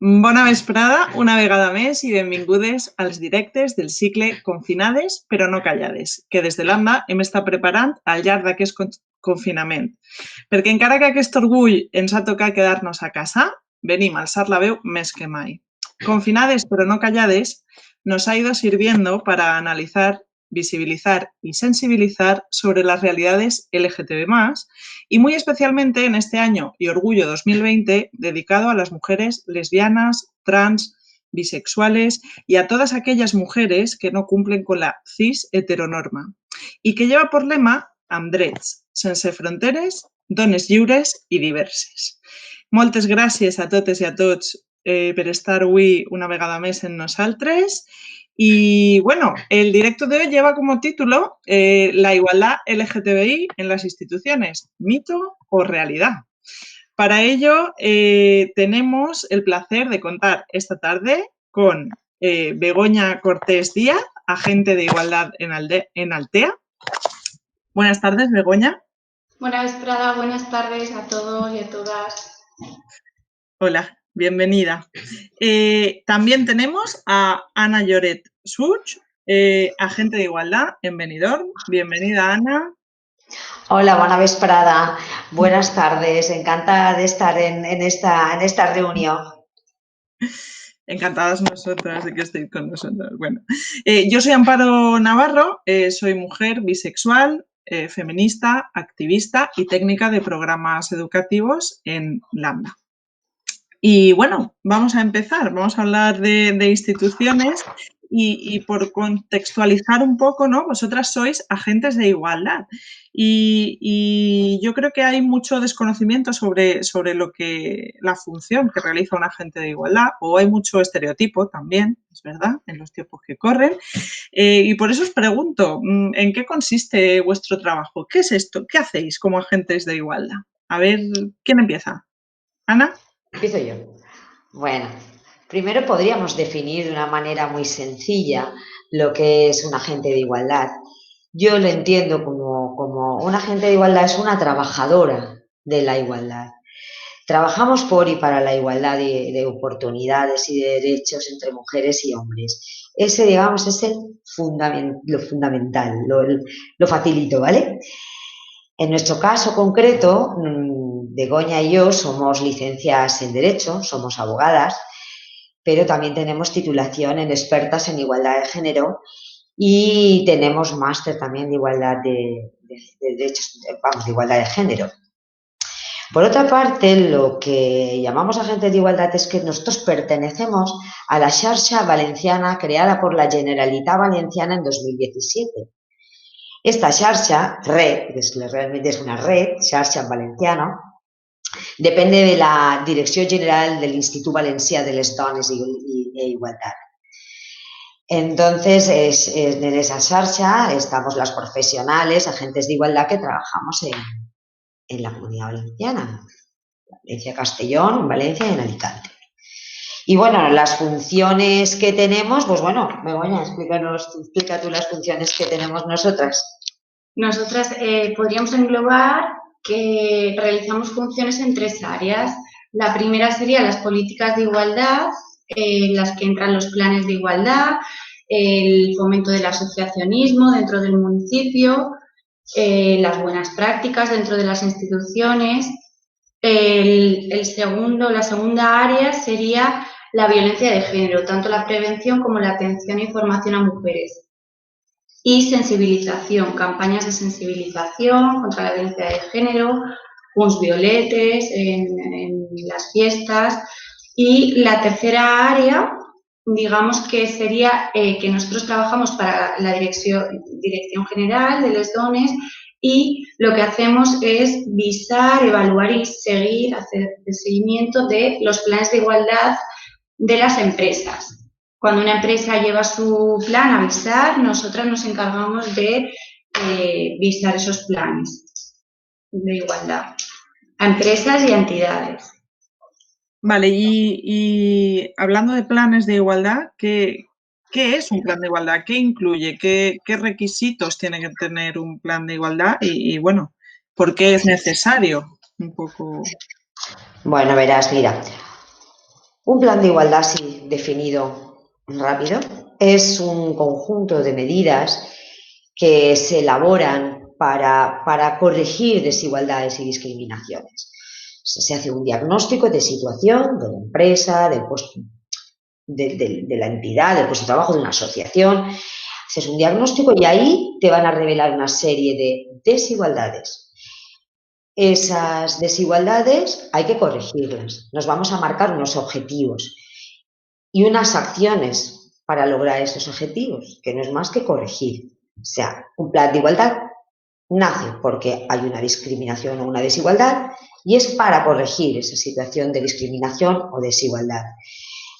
Bona vesprada, una vegada més i benvingudes als directes del cicle Confinades però no callades, que des de l'AMBA hem estat preparant al llarg d'aquest confinament. Perquè encara que aquest orgull ens ha tocat quedar-nos a casa, venim a alçar la veu més que mai. Confinades pero no callades nos ha ido sirviendo para analizar, visibilizar y sensibilizar sobre las realidades LGTB+, y muy especialmente en este año y Orgullo 2020 dedicado a las mujeres lesbianas, trans, bisexuales y a todas aquellas mujeres que no cumplen con la cis heteronorma y que lleva por lema amb drets, sense fronteres, dones lliures i diverses. Moltes gràcies a totes i a tots per estar avui una vegada més en nosaltres. Y bueno, el directo de hoy lleva como título la igualdad LGTBI en las instituciones, mito o realidad. Para ello tenemos el placer de contar esta tarde con Begoña Cortés Díaz, agente de igualdad en Altea. Buenas tardes, Begoña. Buena vesprada, buenas tardes a todos y a todas. Hola, bienvenida. También tenemos a Ana Lloret Such, agente de igualdad en Benidorm. Bienvenida, Ana. Hola, buena vesprada. Buenas tardes. Encantada de estar en esta reunión. Encantadas nosotras de que estéis con nosotros. Bueno, yo soy Amparo Navarro, soy mujer bisexual, feminista, activista y técnica de programas educativos en Lambda. Y bueno, vamos a empezar, vamos a hablar de instituciones y por contextualizar un poco, ¿no? Vosotras sois agentes de igualdad y yo creo que hay mucho desconocimiento sobre la función que realiza un agente de igualdad, o hay mucho estereotipo también, es verdad, en los tiempos que corren. Y por eso os pregunto, ¿en qué consiste vuestro trabajo? ¿Qué es esto? ¿Qué hacéis como agentes de igualdad? A ver, ¿quién empieza? ¿Ana? Empiezo yo. Bueno, primero podríamos definir de una manera muy sencilla lo que es un agente de igualdad. Yo lo entiendo como un agente de igualdad es una trabajadora de la igualdad. Trabajamos por y para la igualdad de oportunidades y de derechos entre mujeres y hombres. Ese, digamos, es lo fundamental, lo facilito, ¿vale? En nuestro caso concreto, Begoña y yo somos licenciadas en Derecho, somos abogadas, pero también tenemos titulación en expertas en igualdad de género y tenemos máster también de igualdad de derechos, de igualdad de género. Por otra parte, lo que llamamos agentes de igualdad es que nosotros pertenecemos a la Xarxa Valenciana creada por la Generalitat Valenciana en 2017. Esta xarxa, red, realmente es una red, xarxa en valenciano, depende de la Direcció General del Institut Valencià de les Dones e Igualdad. Entonces, en esa xarxa estamos las profesionales, agentes de igualdad que trabajamos en la Comunidad Valenciana, Valencia, Castellón, en Valencia y en Alicante. Y bueno, las funciones que tenemos, pues bueno, Begoña, explica tú las funciones que tenemos nosotras. Nosotras podríamos englobar que realizamos funciones en 3 áreas. La primera sería las políticas de igualdad, en las que entran los planes de igualdad, el fomento del asociacionismo dentro del municipio, las buenas prácticas dentro de las instituciones. La segunda área sería la violencia de género, tanto la prevención como la atención e información a mujeres. Y sensibilización, campañas de sensibilización contra la violencia de género, punts violetes en las fiestas. Y la tercera área, digamos que sería que nosotros trabajamos para la Dirección General de les Dones y lo que hacemos es visar, evaluar y seguir, hacer el seguimiento de los planes de igualdad de las empresas. Cuando una empresa lleva su plan a visar, nosotras nos encargamos de visar esos planes de igualdad a empresas y a entidades. Vale, y hablando de planes de igualdad, ¿qué es un plan de igualdad? ¿Qué incluye? ¿Qué requisitos tiene que tener un plan de igualdad? Y bueno, ¿por qué es necesario? Un poco. Bueno, verás, mira, Un plan de igualdad así definido rápido es un conjunto de medidas que se elaboran para corregir desigualdades y discriminaciones. Se hace un diagnóstico de situación de la empresa, del puesto, de la entidad, del puesto de trabajo, de una asociación. Haces un diagnóstico y ahí te van a revelar una serie de desigualdades. Esas desigualdades hay que corregirlas. Nos vamos a marcar unos objetivos y unas acciones para lograr esos objetivos, que no es más que corregir. O sea, un plan de igualdad nace porque hay una discriminación o una desigualdad y es para corregir esa situación de discriminación o desigualdad.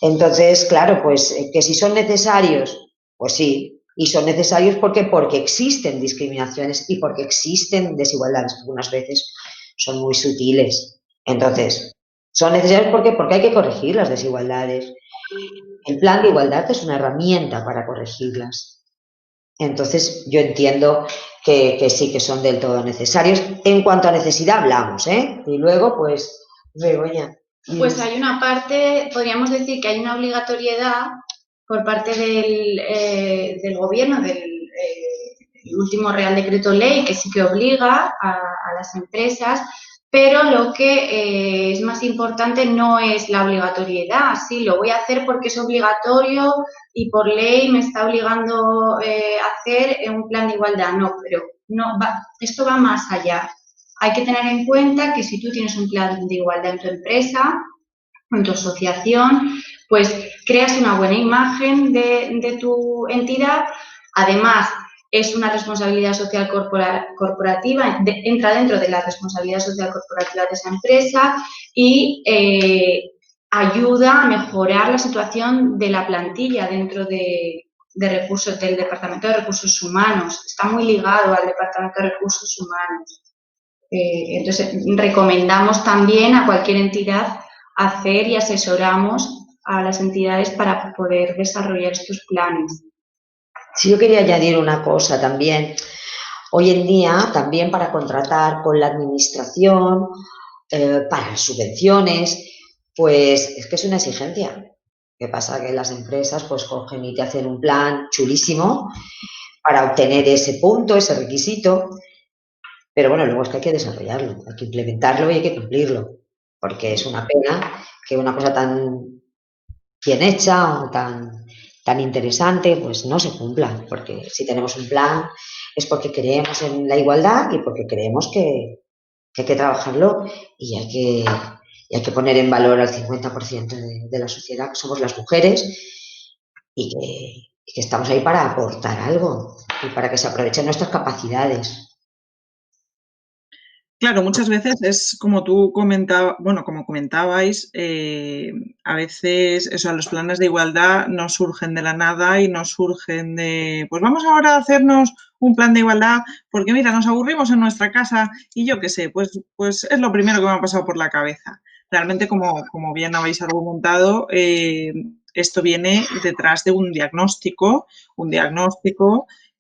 Entonces, claro, pues que si son necesarios, pues sí, y son necesarios porque existen discriminaciones y porque existen desigualdades, que algunas veces son muy sutiles. Entonces, son necesarios porque hay que corregir las desigualdades. El plan de igualdad es una herramienta para corregirlas. Entonces, yo entiendo que sí que son del todo necesarios. En cuanto a necesidad hablamos, ¿eh? Y luego, pues, Begoña. Pues hay una parte, podríamos decir que hay una obligatoriedad por parte del gobierno, del último Real Decreto Ley, que sí que obliga a las empresas, pero lo que es más importante no es la obligatoriedad. Sí, lo voy a hacer porque es obligatorio y por ley me está obligando a hacer un plan de igualdad. No, pero no, esto va más allá. Hay que tener en cuenta que si tú tienes un plan de igualdad en tu empresa, en tu asociación, pues creas una buena imagen de tu entidad. Además, es una responsabilidad social corporativa, entra dentro de la responsabilidad social corporativa de esa empresa y ayuda a mejorar la situación de la plantilla dentro de recursos del Departamento de Recursos Humanos. Está muy ligado al Departamento de Recursos Humanos. Entonces, recomendamos también a cualquier entidad hacer y asesoramos a las entidades para poder desarrollar estos planes. Sí, yo quería añadir una cosa también. Hoy en día, también para contratar con la administración, para las subvenciones, pues es que es una exigencia. ¿Qué pasa? Que las empresas pues cogen y te hacen un plan chulísimo para obtener ese punto, ese requisito, pero bueno, luego es que hay que desarrollarlo, hay que implementarlo y hay que cumplirlo, porque es una pena que una cosa tan bien hecha o tan interesante, pues no se cumpla, porque si tenemos un plan es porque creemos en la igualdad y porque creemos que hay que trabajarlo y hay que poner en valor al 50% de la sociedad, que somos las mujeres, y que estamos ahí para aportar algo y para que se aprovechen nuestras capacidades. Claro, muchas veces es como tú comentabas, bueno, como comentabais, a veces eso, los planes de igualdad no surgen de la nada y no surgen de, pues vamos ahora a hacernos un plan de igualdad porque mira, nos aburrimos en nuestra casa y yo qué sé, pues es lo primero que me ha pasado por la cabeza. Realmente, como bien habéis argumentado, esto viene detrás de un diagnóstico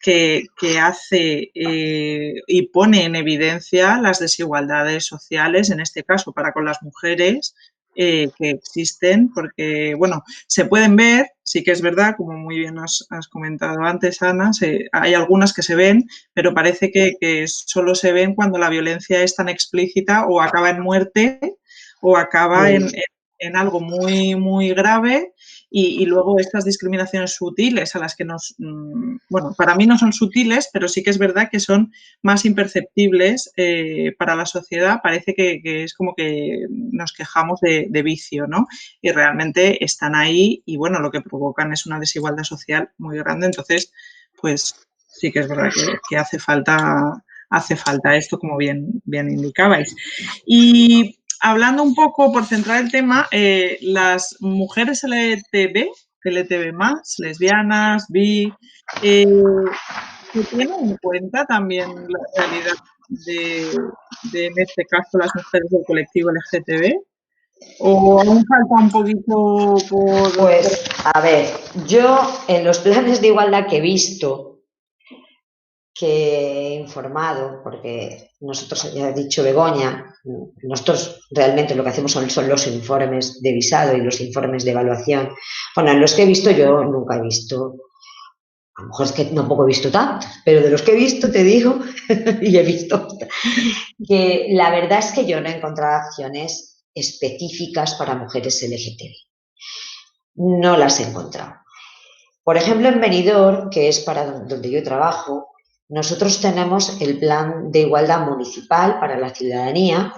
que hace y pone en evidencia las desigualdades sociales, en este caso para con las mujeres, que existen, porque, bueno, se pueden ver, sí que es verdad, como muy bien has comentado antes, Ana, hay algunas que se ven, pero parece que solo se ven cuando la violencia es tan explícita o acaba en muerte o acaba en algo muy, muy grave y luego estas discriminaciones sutiles a las que bueno, para mí no son sutiles, pero sí que es verdad que son más imperceptibles para la sociedad. Parece que es como que nos quejamos de vicio, ¿no? Y realmente están ahí y, bueno, lo que provocan es una desigualdad social muy grande. Entonces, pues sí que es verdad que hace falta esto, como bien indicabais. Y hablando un poco, por centrar el tema, las mujeres LGTB más, lesbianas, bi, ¿se tienen en cuenta también la realidad en este caso, las mujeres del colectivo LGTB? ¿O aún falta un poquito por...? Pues, a ver, yo en los planes de igualdad que he visto, que he informado, porque nosotros, ya ha dicho Begoña, nosotros realmente lo que hacemos son los informes de visado y los informes de evaluación. Bueno, en los que he visto yo nunca he visto, a lo mejor es que tampoco he visto tantos, pero de los que he visto te digo, y he visto, que la verdad es que yo no he encontrado acciones específicas para mujeres LGTBI. No las he encontrado. Por ejemplo, en Benidorm, que es para donde yo trabajo, nosotros tenemos el plan de igualdad municipal para la ciudadanía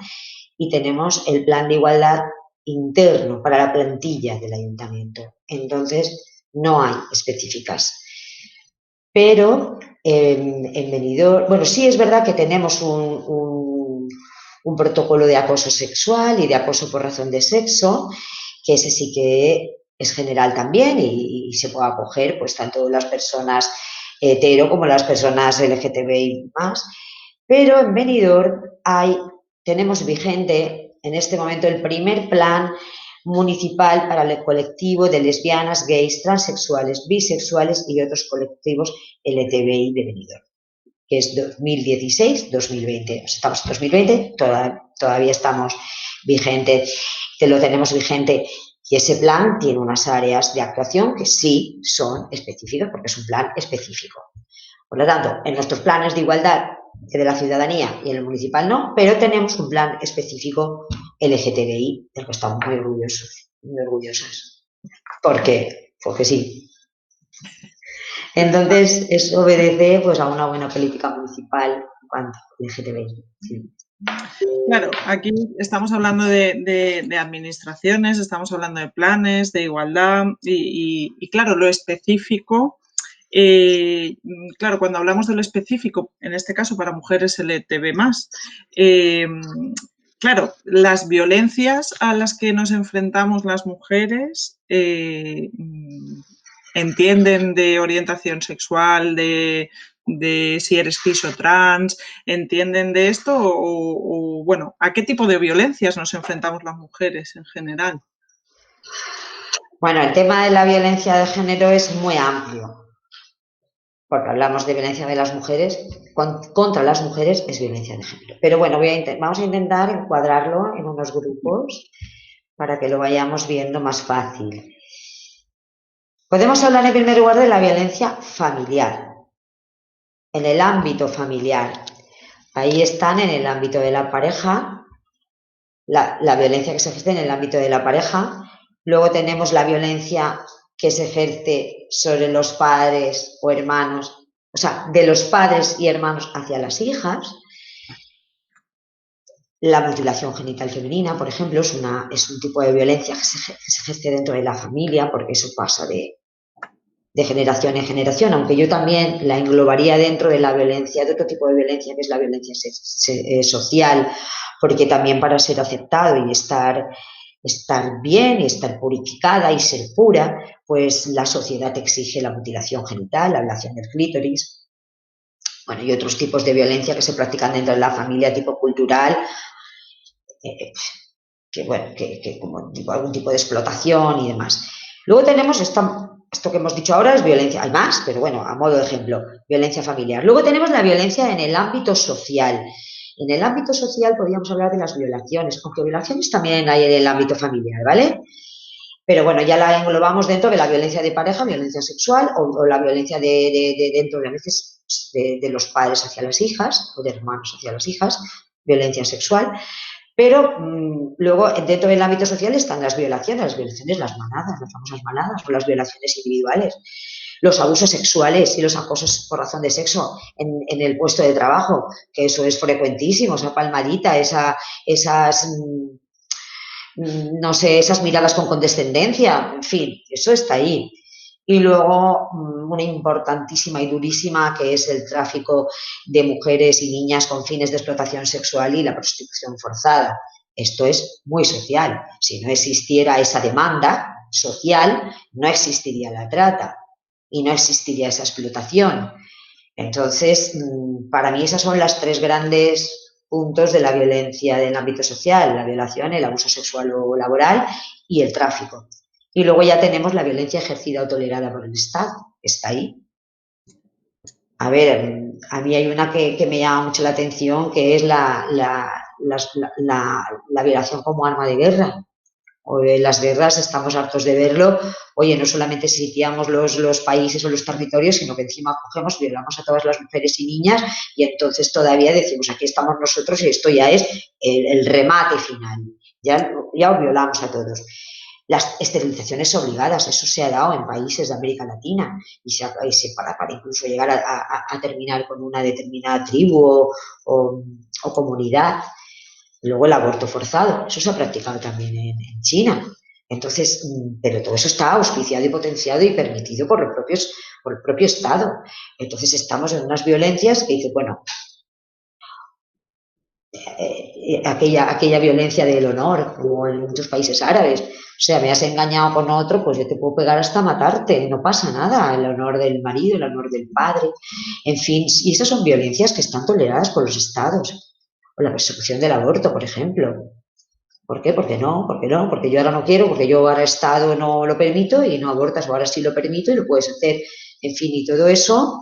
y tenemos el plan de igualdad interno para la plantilla del ayuntamiento. Entonces, no hay específicas. Pero en Benidorm, bueno, sí es verdad que tenemos un protocolo de acoso sexual y de acoso por razón de sexo, que ese sí que es general también y se puede acoger pues tanto las personas hetero como las personas LGTBI más. Pero en Benidorm tenemos vigente en este momento el primer plan municipal para el colectivo de lesbianas, gays, transexuales, bisexuales y otros colectivos LGTBI de Benidorm, que es 2016-2020. Estamos en 2020, todavía estamos vigentes, lo tenemos vigente. Y ese plan tiene unas áreas de actuación que sí son específicas, porque es un plan específico. Por lo tanto, en nuestros planes de igualdad de la ciudadanía y en el municipal no, pero tenemos un plan específico LGTBI, del que estamos muy orgullosos, muy orgullosas. ¿Por qué? Porque sí. Entonces, eso obedece pues, a una buena política municipal en cuanto a LGTBI. Sí. Claro, aquí estamos hablando de administraciones, estamos hablando de planes, de igualdad y claro, lo específico, claro, cuando hablamos de lo específico, en este caso para mujeres LGTB+, claro, las violencias a las que nos enfrentamos las mujeres entienden de orientación sexual, de si eres cis o trans, entienden de esto o, bueno, ¿a qué tipo de violencias nos enfrentamos las mujeres en general? Bueno, el tema de la violencia de género es muy amplio, porque hablamos de violencia de las mujeres, contra las mujeres es violencia de género. Pero bueno, vamos a intentar encuadrarlo en unos grupos para que lo vayamos viendo más fácil. Podemos hablar en primer lugar de la violencia familiar. En el ámbito familiar, ahí están en el ámbito de la pareja, la violencia que se ejerce en el ámbito de la pareja. Luego tenemos la violencia que se ejerce sobre los padres o hermanos, o sea, de los padres y hermanos hacia las hijas. La mutilación genital femenina, por ejemplo, es un tipo de violencia que se ejerce dentro de la familia, porque eso pasa de generación en generación, aunque yo también la englobaría dentro de la violencia, de otro tipo de violencia, que es la violencia social, porque también para ser aceptado y estar bien y estar purificada y ser pura, pues la sociedad exige la mutilación genital, la ablación del clítoris, bueno, y otros tipos de violencia que se practican dentro de la familia, tipo cultural, que como algún tipo de explotación y demás. Luego tenemos esto que hemos dicho ahora es violencia, hay más, pero bueno, a modo de ejemplo, violencia familiar. Luego tenemos la violencia en el ámbito social. En el ámbito social podríamos hablar de las violaciones, aunque violaciones también hay en el ámbito familiar, ¿vale? Pero bueno, ya la englobamos dentro de la violencia de pareja, violencia sexual o la violencia dentro de a veces de los padres hacia las hijas o de hermanos hacia las hijas, violencia sexual. Pero luego dentro del ámbito social están las violaciones, las manadas, las famosas manadas o las violaciones individuales, los abusos sexuales y los acosos por razón de sexo en el puesto de trabajo, que eso es frecuentísimo, esa palmadita, esas miradas con condescendencia, en fin, eso está ahí. Y luego una importantísima y durísima que es el tráfico de mujeres y niñas con fines de explotación sexual y la prostitución forzada. Esto es muy social. Si no existiera esa demanda social, no existiría la trata y no existiría esa explotación. Entonces, para mí esas son las tres grandes puntos de la violencia del ámbito social: la violación, el abuso sexual o laboral y el tráfico. Y luego ya tenemos la violencia ejercida o tolerada por el Estado, está ahí. A ver, a mí hay una que me llama mucho la atención, que es la violación como arma de guerra. O en las guerras estamos hartos de verlo. Oye, no solamente sitiamos los países o los territorios, sino que encima cogemos, violamos a todas las mujeres y niñas y entonces todavía decimos, aquí estamos nosotros y esto ya es el remate final. Ya os violamos a todos. Las esterilizaciones obligadas, eso se ha dado en países de América Latina para incluso llegar a terminar con una determinada tribu o comunidad. Luego el aborto forzado, eso se ha practicado también en China. Entonces, pero todo eso está auspiciado y potenciado y permitido por el propio Estado. Entonces estamos en unas violencias que dice, bueno, aquella violencia del honor, como en muchos países árabes. O sea, me has engañado con otro, pues yo te puedo pegar hasta matarte, no pasa nada. El honor del marido, el honor del padre, en fin. Y estas son violencias que están toleradas por los estados. O la persecución del aborto, por ejemplo. ¿Por qué? Porque no, porque no, porque yo ahora no quiero, porque yo ahora Estado no lo permito y no abortas, o ahora sí lo permito y lo puedes hacer. En fin, y todo eso,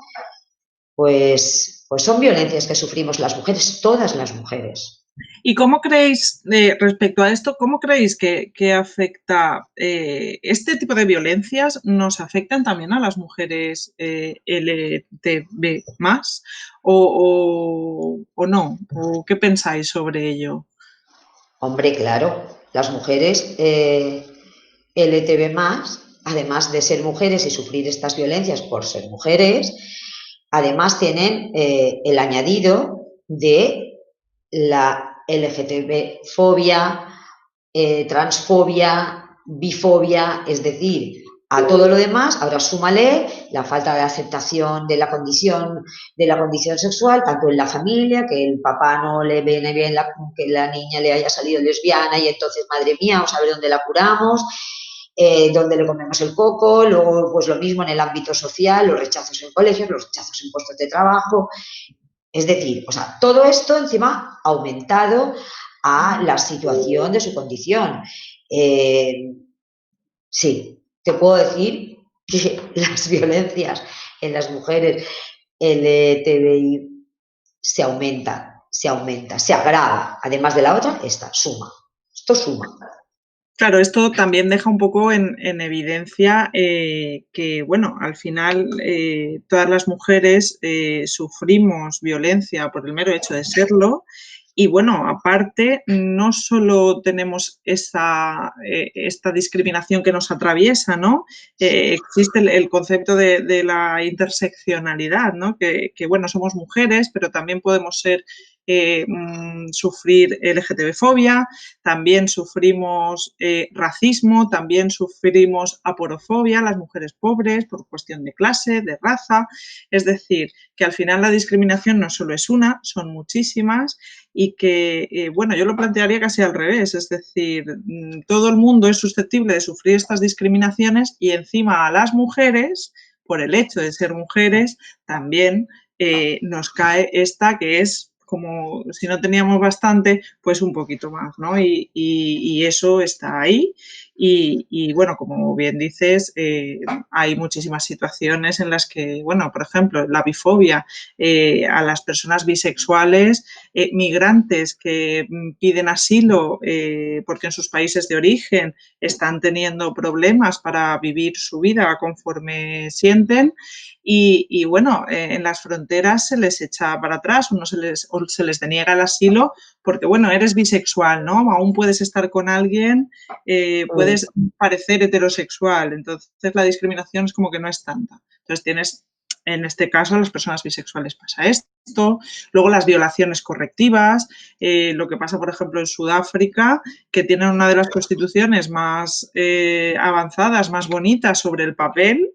pues son violencias que sufrimos las mujeres, todas las mujeres. ¿Y cómo creéis, respecto a esto, cómo creéis que afecta este tipo de violencias? ¿Nos afectan también a las mujeres LGTB más o no? ¿O qué pensáis sobre ello? Hombre, claro, las mujeres LTB+, además de ser mujeres y sufrir estas violencias por ser mujeres, además tienen el añadido de la LGTB-fobia, transfobia, bifobia, es decir, a todo lo demás, ahora súmale la falta de aceptación de la condición sexual, tanto en la familia, que el papá no le viene bien que la niña le haya salido lesbiana y entonces, madre mía, vamos a ver dónde la curamos, dónde le comemos el coco, luego pues lo mismo en el ámbito social, los rechazos en colegios, los rechazos en puestos de trabajo. Es decir, o sea, todo esto encima aumentado a la situación de su condición. Sí, te puedo decir que las violencias en las mujeres LGTBI se aumenta, se agrava. Además de la otra, esta suma. Esto suma. Claro, esto también deja un poco en evidencia que, bueno, al final todas las mujeres sufrimos violencia por el mero hecho de serlo. Y bueno, aparte, no solo tenemos esta discriminación que nos atraviesa, ¿no? Existe el concepto de la interseccionalidad, ¿no? Que, bueno, somos mujeres, pero también podemos sufrir LGTB-fobia, también sufrimos racismo, también sufrimos aporofobia, las mujeres pobres, por cuestión de clase, de raza. Es decir, que al final la discriminación no solo es una, son muchísimas y que, bueno, yo lo plantearía casi al revés, es decir, todo el mundo es susceptible de sufrir estas discriminaciones y encima a las mujeres, por el hecho de ser mujeres, también nos cae esta que es como si no teníamos bastante, pues un poquito más, ¿no? Y eso está ahí. Y bueno, como bien dices, hay muchísimas situaciones en las que, bueno, por ejemplo, la bifobia, a las personas bisexuales, migrantes que piden asilo porque en sus países de origen están teniendo problemas para vivir su vida conforme sienten. Y bueno, en las fronteras se les echa para atrás, o se les deniega el asilo porque, bueno, eres bisexual, ¿no? Aún puedes estar con alguien, puedes parecer heterosexual, entonces la discriminación es como que no es tanta. Entonces tienes, en este caso, a las personas bisexuales pasa esto, luego las violaciones correctivas, lo que pasa, por ejemplo, en Sudáfrica, que tienen una de las constituciones más avanzadas, más bonitas sobre el papel,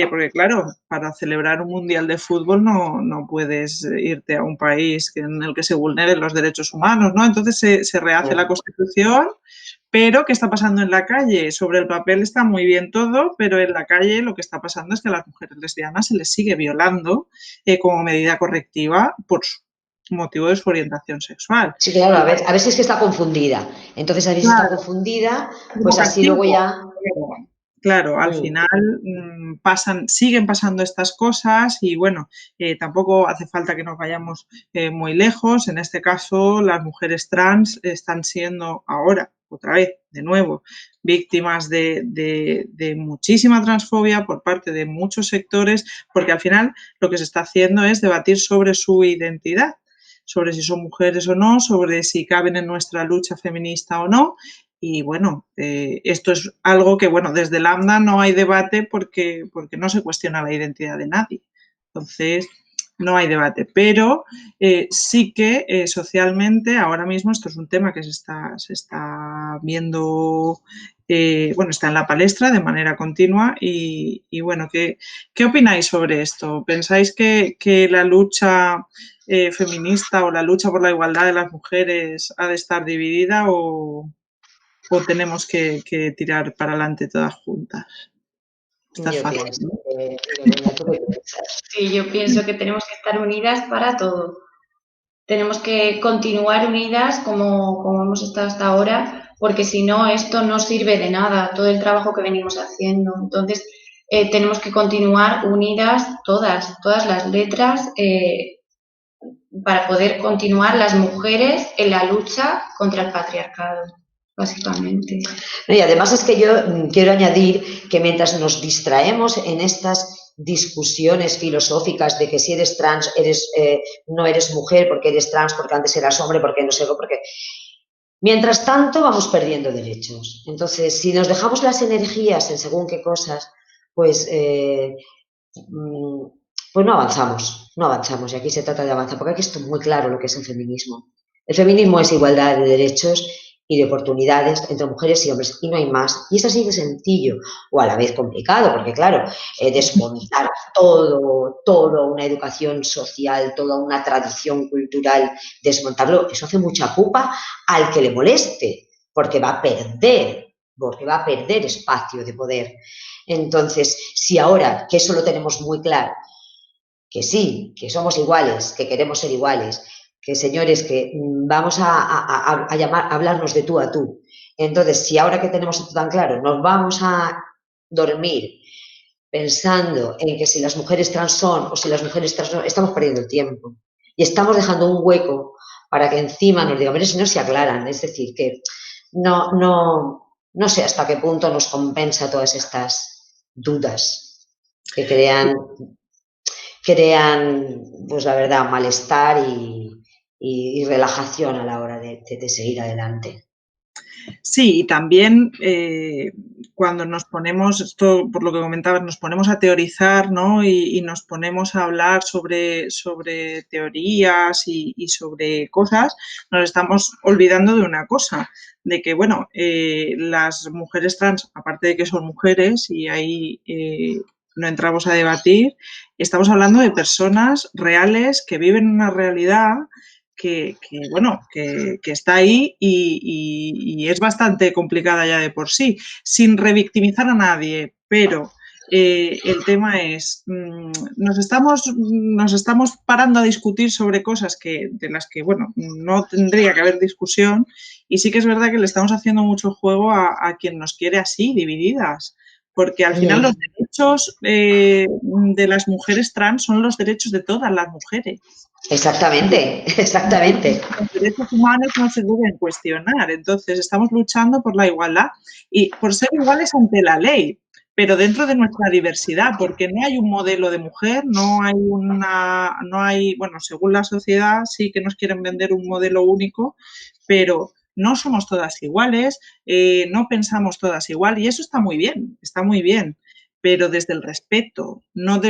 porque claro, para celebrar un mundial de fútbol no puedes irte a un país en el que se vulneren los derechos humanos, ¿no? Entonces se rehace la Constitución, pero ¿qué está pasando en la calle? Sobre el papel está muy bien todo, pero en la calle lo que está pasando es que a las mujeres lesbianas se les sigue violando como medida correctiva por motivo de su orientación sexual. Sí, claro, a ver si es que está confundida. Entonces, a ver si está confundida, pues así luego ya... Claro, al final siguen pasando estas cosas y bueno, tampoco hace falta que nos vayamos muy lejos. En este caso, las mujeres trans están siendo ahora, otra vez, de nuevo, víctimas de muchísima transfobia por parte de muchos sectores, porque al final lo que se está haciendo es debatir sobre su identidad, sobre si son mujeres o no, sobre si caben en nuestra lucha feminista o no. Y bueno, esto es algo que, bueno, desde Lambda no hay debate porque no se cuestiona la identidad de nadie. Entonces, no hay debate. Pero sí que socialmente, ahora mismo, esto es un tema que se está viendo, bueno, está en la palestra de manera continua. Y bueno, ¿qué opináis sobre esto? ¿Pensáis que la lucha feminista o la lucha por la igualdad de las mujeres ha de estar dividida o tenemos que tirar para adelante todas juntas? Está Yo fácil, pienso ¿no? que, Lorena, ¿tú qué piensas? Sí, yo pienso que tenemos que estar unidas para todo. Tenemos que continuar unidas como hemos estado hasta ahora, porque si no, esto no sirve de nada, todo el trabajo que venimos haciendo. Entonces, tenemos que continuar unidas todas las letras, para poder continuar las mujeres en la lucha contra el patriarcado, básicamente. No, y además es que yo quiero añadir que mientras nos distraemos en estas discusiones filosóficas de que si eres trans no eres mujer porque eres trans, porque antes eras hombre, porque no sé, porque... Mientras tanto vamos perdiendo derechos. Entonces, si nos dejamos las energías en según qué cosas, pues pues no avanzamos y aquí se trata de avanzar, porque aquí está muy claro lo que es el feminismo. El feminismo es igualdad de derechos y de oportunidades entre mujeres y hombres y no hay más. Y es así de sencillo o a la vez complicado, porque claro, desmontar toda una educación social, toda una tradición cultural, desmontarlo, eso hace mucha pupa al que le moleste, porque va a perder espacio de poder. Entonces, si ahora, que eso lo tenemos muy claro, que sí, que somos iguales, que queremos ser iguales, que señores, que vamos a hablarnos de tú a tú. Entonces, si ahora que tenemos esto tan claro, nos vamos a dormir pensando en que si las mujeres trans son o si las mujeres trans no, estamos perdiendo el tiempo. Y estamos dejando un hueco para que encima nos digan, pero si no se aclaran. Es decir, que no sé hasta qué punto nos compensa todas estas dudas que crean, pues la verdad, malestar y relajación a la hora de seguir adelante. Sí, y también cuando nos ponemos, esto por lo que comentabas, nos ponemos a teorizar, ¿no? Y nos ponemos a hablar sobre teorías y sobre cosas, nos estamos olvidando de una cosa, de que, bueno, las mujeres trans, aparte de que son mujeres, y ahí no entramos a debatir, estamos hablando de personas reales que viven una realidad que está ahí y es bastante complicada ya de por sí, sin revictimizar a nadie, pero el tema es, nos estamos parando a discutir sobre cosas de las que, bueno, no tendría que haber discusión y sí que es verdad que le estamos haciendo mucho juego a quien nos quiere así, divididas. Porque al final los derechos de las mujeres trans son los derechos de todas las mujeres. Exactamente, exactamente. Los derechos humanos no se deben cuestionar. Entonces, estamos luchando por la igualdad y por ser iguales ante la ley, pero dentro de nuestra diversidad, porque no hay un modelo de mujer, no hay, bueno, según la sociedad sí que nos quieren vender un modelo único, pero no somos todas iguales, no pensamos todas igual y eso está muy bien, pero desde el respeto, no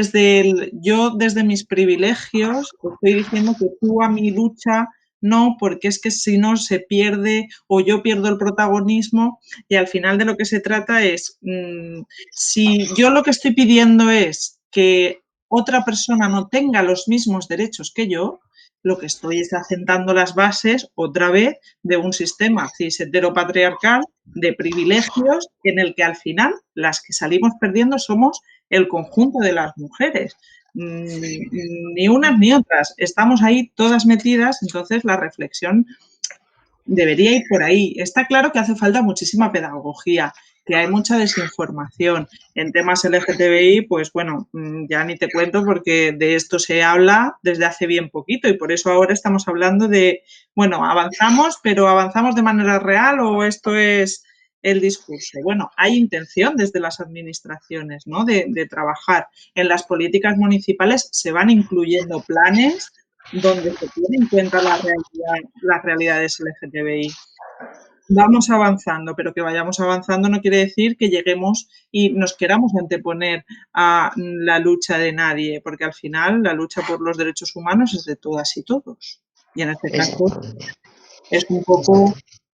yo desde mis privilegios estoy diciendo que tú a mi lucha no, porque es que si no se pierde o yo pierdo el protagonismo y al final de lo que se trata es, si yo lo que estoy pidiendo es que otra persona no tenga los mismos derechos que yo, lo que estoy es asentando las bases otra vez de un sistema cis heteropatriarcal de privilegios en el que al final las que salimos perdiendo somos el conjunto de las mujeres. Ni unas ni otras, estamos ahí todas metidas, entonces la reflexión debería ir por ahí. Está claro que hace falta muchísima pedagogía que hay mucha desinformación. En temas LGTBI, pues bueno, ya ni te cuento porque de esto se habla desde hace bien poquito y por eso ahora estamos hablando de, bueno, avanzamos, pero ¿avanzamos de manera real o esto es el discurso? Bueno, hay intención desde las administraciones, ¿no?, de trabajar. En las políticas municipales se van incluyendo planes donde se tiene en cuenta las realidades LGTBI. Vamos avanzando, pero que vayamos avanzando no quiere decir que lleguemos y nos queramos anteponer a la lucha de nadie, porque al final la lucha por los derechos humanos es de todas y todos. Y en este caso Exactamente. es un poco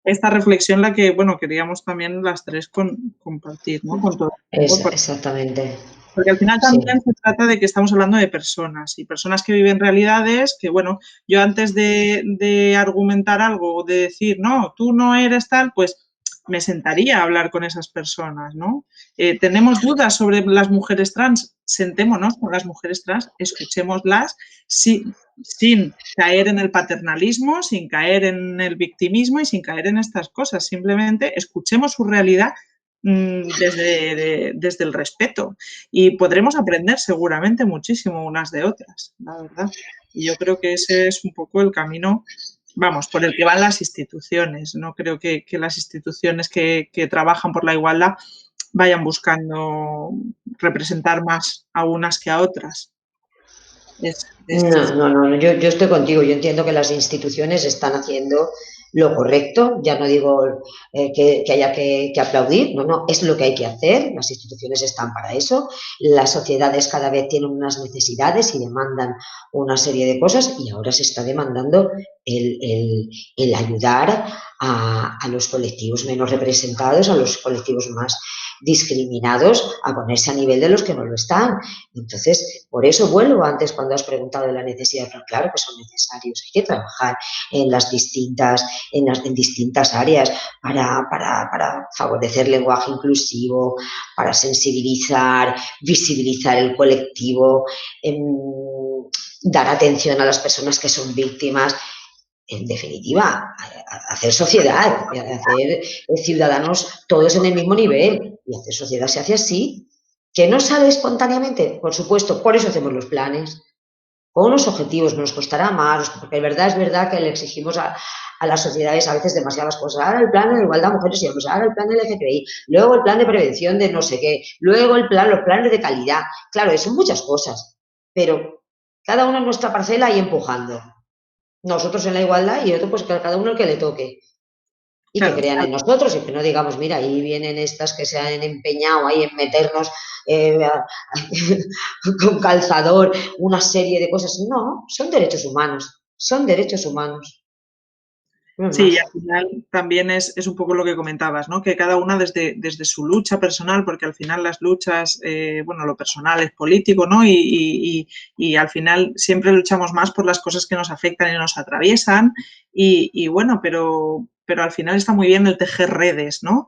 esta reflexión la que, bueno, queríamos también las tres compartir, ¿no?, con todo el mundo. Exactamente. Porque al final Sí. también se trata de que estamos hablando de personas y personas que viven realidades que, bueno, yo antes de argumentar algo o de decir, no, tú no eres tal, pues me sentaría a hablar con esas personas, ¿no? ¿Tenemos dudas sobre las mujeres trans? Sentémonos con las mujeres trans, escuchémoslas sin caer en el paternalismo, sin caer en el victimismo y sin caer en estas cosas. Simplemente escuchemos su realidad desde el respeto y podremos aprender seguramente muchísimo unas de otras, la verdad. Y yo creo que ese es un poco el camino, vamos, por el que van las instituciones. No creo que las instituciones que trabajan por la igualdad vayan buscando representar más a unas que a otras. No, no, no, yo estoy contigo. Yo entiendo que las instituciones están haciendo lo correcto. Ya no digo que haya que aplaudir, no, no, es lo que hay que hacer. Las instituciones están para eso. Las sociedades cada vez tienen unas necesidades y demandan una serie de cosas y ahora se está demandando el ayudar a los colectivos menos representados, a los colectivos más discriminados, a ponerse a nivel de los que no lo están. Entonces, por eso vuelvo antes cuando has preguntado de la necesidad, pero claro que son necesarios, hay que trabajar en distintas áreas para favorecer lenguaje inclusivo, para sensibilizar, visibilizar el colectivo, dar atención a las personas que son víctimas. En definitiva, hacer sociedad, hacer ciudadanos todos en el mismo nivel. Y hacer sociedad se hace así. ¿Que no sale espontáneamente? Por supuesto, por eso hacemos los planes. Con unos objetivos, nos costará más, porque es verdad que le exigimos a las sociedades a veces demasiadas cosas. Ahora el plan de igualdad de mujeres y hombres, ahora el plan de LGTBI, luego el plan de prevención de no sé qué, luego los planes de calidad. Claro, son muchas cosas, pero cada uno en nuestra parcela y empujando. Nosotros en la igualdad y otro pues cada uno el que le toque. Y que Claro, crean en nosotros y que no digamos, mira, ahí vienen estas que se han empeñado ahí en meternos con calzador una serie de cosas. No, son derechos humanos, son derechos humanos. No es sí, y más. al final también es un poco lo que comentabas, ¿no? Que cada una desde su lucha personal, porque al final las luchas, bueno, lo personal es político, ¿no? Y al final siempre luchamos más por las cosas que nos afectan y nos atraviesan. Y bueno, pero al final está muy bien el tejer redes, ¿no?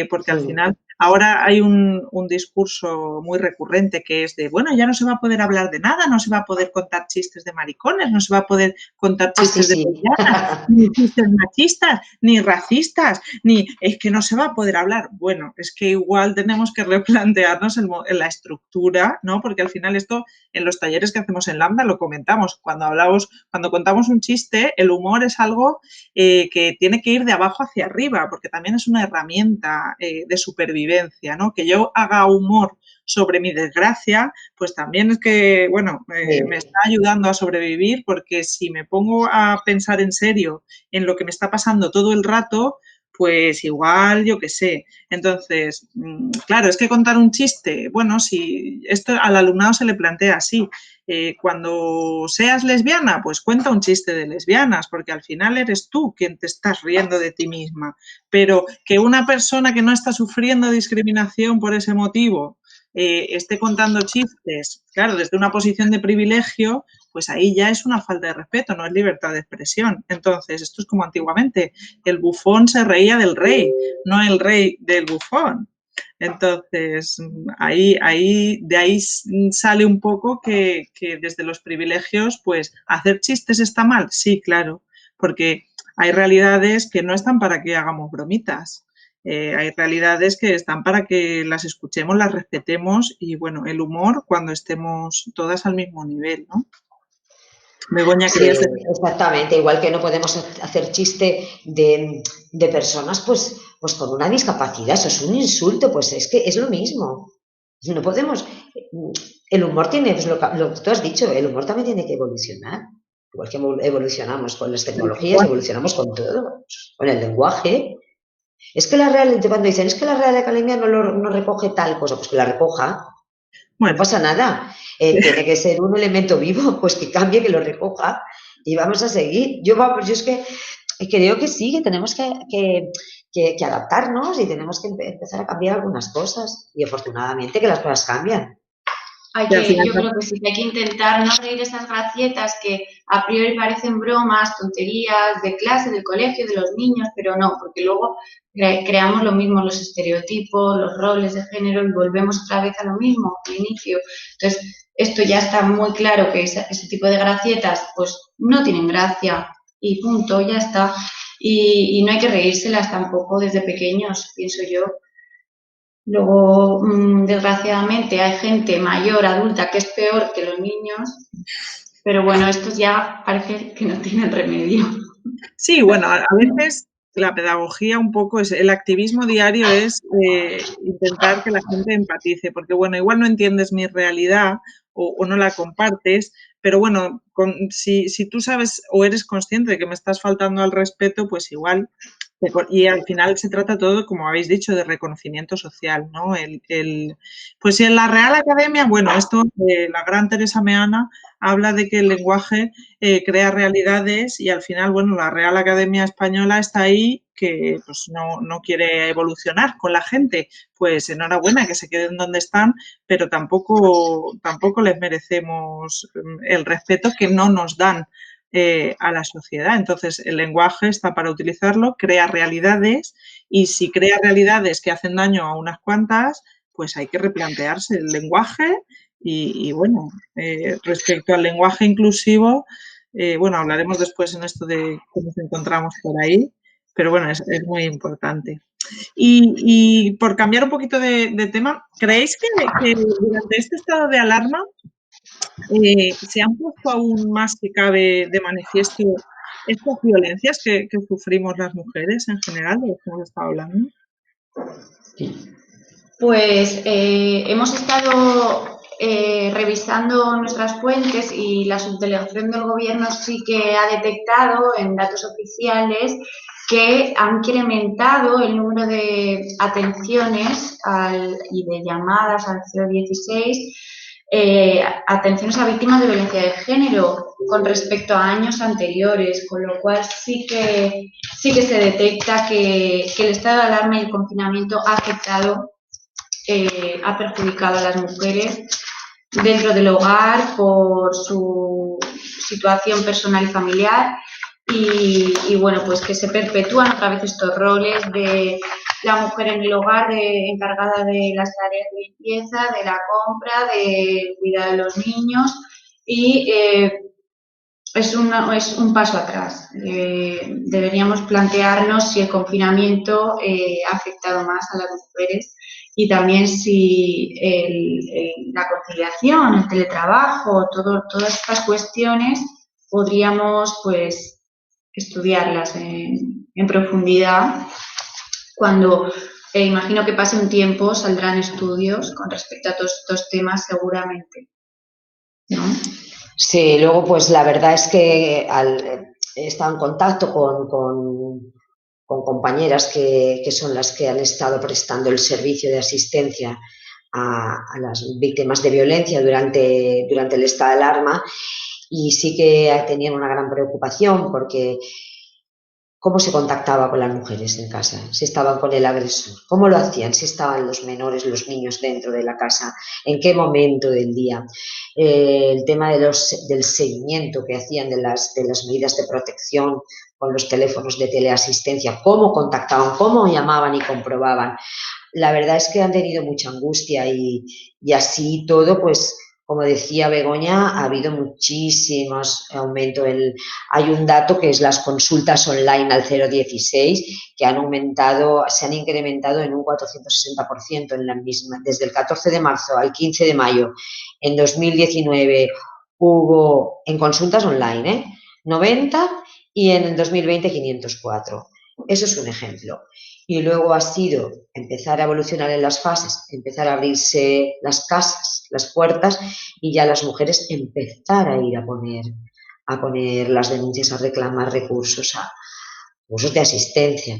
Porque al Mm. final ahora hay un discurso muy recurrente que es de, bueno, ya no se va a poder hablar de nada, no se va a poder contar chistes de maricones, no se va a poder contar Ah, sí, chistes de sí. lesbianas, ni chistes machistas, ni racistas, ni es que no se va a poder hablar. Bueno, es que igual tenemos que replantearnos la estructura, ¿no? Porque al final esto en los talleres que hacemos en Lambda lo comentamos. Cuando contamos un chiste, el humor es algo que tiene que ir de abajo hacia arriba, porque también es una herramienta de supervivencia, ¿no? Que yo haga humor sobre mi desgracia, pues también es que, bueno, me Sí. está ayudando a sobrevivir, porque si me pongo a pensar en serio en lo que me está pasando todo el rato, pues igual, yo qué sé. Entonces, claro, es que contar un chiste, bueno, si esto al alumnado se le plantea así, cuando seas lesbiana, pues cuenta un chiste de lesbianas, porque al final eres tú quien te estás riendo de ti misma. Pero que una persona que no está sufriendo discriminación por ese motivo esté contando chistes, claro, desde una posición de privilegio, pues ahí ya es una falta de respeto, no es libertad de expresión. Entonces, esto es como antiguamente, el bufón se reía del rey, no el rey del bufón. Entonces, de ahí sale un poco que desde los privilegios, pues, ¿hacer chistes está mal? Sí, claro, porque hay realidades que no están para que hagamos bromitas. Hay realidades que están para que las escuchemos, las respetemos y, bueno, el humor cuando estemos todas al mismo nivel, ¿no? Begoña, Sí, querías decir. exactamente. Igual que no podemos hacer chiste de personas pues con una discapacidad, eso es un insulto, pues es que es lo mismo. No podemos. El humor tiene, pues lo que tú has dicho, el humor también tiene que evolucionar. Igual que evolucionamos con las tecnologías, evolucionamos con todo, con el lenguaje. Es que la Real, cuando dicen, es que la Real Academia no recoge tal cosa, pues que la recoja, no Bueno, pasa nada. Tiene que ser un elemento vivo, pues que cambie, que lo recoja y vamos a seguir. Yo es que creo que sí, que tenemos que adaptarnos y tenemos que empezar a cambiar algunas cosas y afortunadamente que las cosas cambian. y al final, Yo creo que sí que hay que intentar no reír esas gracietas que a priori parecen bromas, tonterías de clase, del colegio, de los niños, pero no, porque luego creamos lo mismo, los estereotipos, los roles de género y volvemos otra vez a lo mismo, al inicio. Entonces, esto ya está muy claro que ese tipo de gracietas pues no tienen gracia y punto, ya está. Y no hay que reírselas tampoco desde pequeños, pienso yo. Luego, desgraciadamente, hay gente mayor, adulta, que es peor que los niños, pero bueno, estos ya parece que no tienen remedio. sí, bueno, a veces la pedagogía un poco es, el activismo diario es intentar que la gente empatice, porque bueno, igual no entiendes mi realidad o no la compartes, pero bueno, si tú sabes o eres consciente de que me estás faltando al respeto, pues igual y al final se trata todo, como habéis dicho, de reconocimiento social, ¿no? Pues en la Real Academia, bueno, esto, la gran Teresa Meana habla de que el lenguaje crea realidades y al final, bueno, la Real Academia Española está ahí que pues no quiere evolucionar con la gente. Pues enhorabuena, que se queden donde están, pero tampoco les merecemos el respeto que no nos dan a la sociedad. Entonces, el lenguaje está para utilizarlo, crea realidades y si crea realidades que hacen daño a unas cuantas, pues hay que replantearse el lenguaje y bueno, respecto al lenguaje inclusivo, bueno, hablaremos después en esto de cómo nos encontramos por ahí, pero bueno, es muy importante. Y por cambiar un poquito de tema, ¿creéis que durante este estado de alarma se han puesto aún más que cabe de manifiesto estas violencias que sufrimos las mujeres en general, de las que hemos estado hablando? Pues hemos estado revisando nuestras fuentes y la subdelegación del gobierno sí que ha detectado en datos oficiales que han incrementado el número de atenciones y de llamadas al 016, atenciones a víctimas de violencia de género con respecto a años anteriores, con lo cual sí que se detecta que el estado de alarma y el confinamiento ha afectado, ha perjudicado a las mujeres dentro del hogar por su situación personal y familiar y bueno, pues que se perpetúan otra vez estos roles de la mujer en el hogar encargada de las tareas de limpieza, de la compra, de cuidar de los niños y es un paso atrás. Deberíamos plantearnos si el confinamiento ha afectado más a las mujeres y también si la conciliación, el teletrabajo, todas estas cuestiones podríamos pues estudiarlas en profundidad. Cuando imagino que pase un tiempo saldrán estudios con respecto a todos estos temas seguramente, ¿no? Sí, luego pues la verdad es que he estado en contacto con compañeras que son las que han estado prestando el servicio de asistencia a las víctimas de violencia durante el estado de alarma y sí que tenían una gran preocupación porque ¿cómo se contactaba con las mujeres en casa? Si estaban con el agresor, ¿cómo lo hacían? Si estaban los menores, los niños dentro de la casa, ¿en qué momento del día? El tema del seguimiento que hacían de las medidas de protección con los teléfonos de teleasistencia, ¿cómo contactaban? ¿Cómo llamaban y comprobaban? La verdad es que han tenido mucha angustia y así todo, pues como decía Begoña, ha habido muchísimos aumentos. Hay un dato que es las consultas online al 016 que se han incrementado en un 460% en la misma. Desde el 14 de marzo al 15 de mayo en 2019 hubo en consultas online 90 y en el 2020 504. Eso es un ejemplo. Y luego ha sido empezar a evolucionar en las fases, empezar a abrirse las casas, las puertas, y ya las mujeres empezar a ir a poner las denuncias, a reclamar recursos, a usos de asistencia.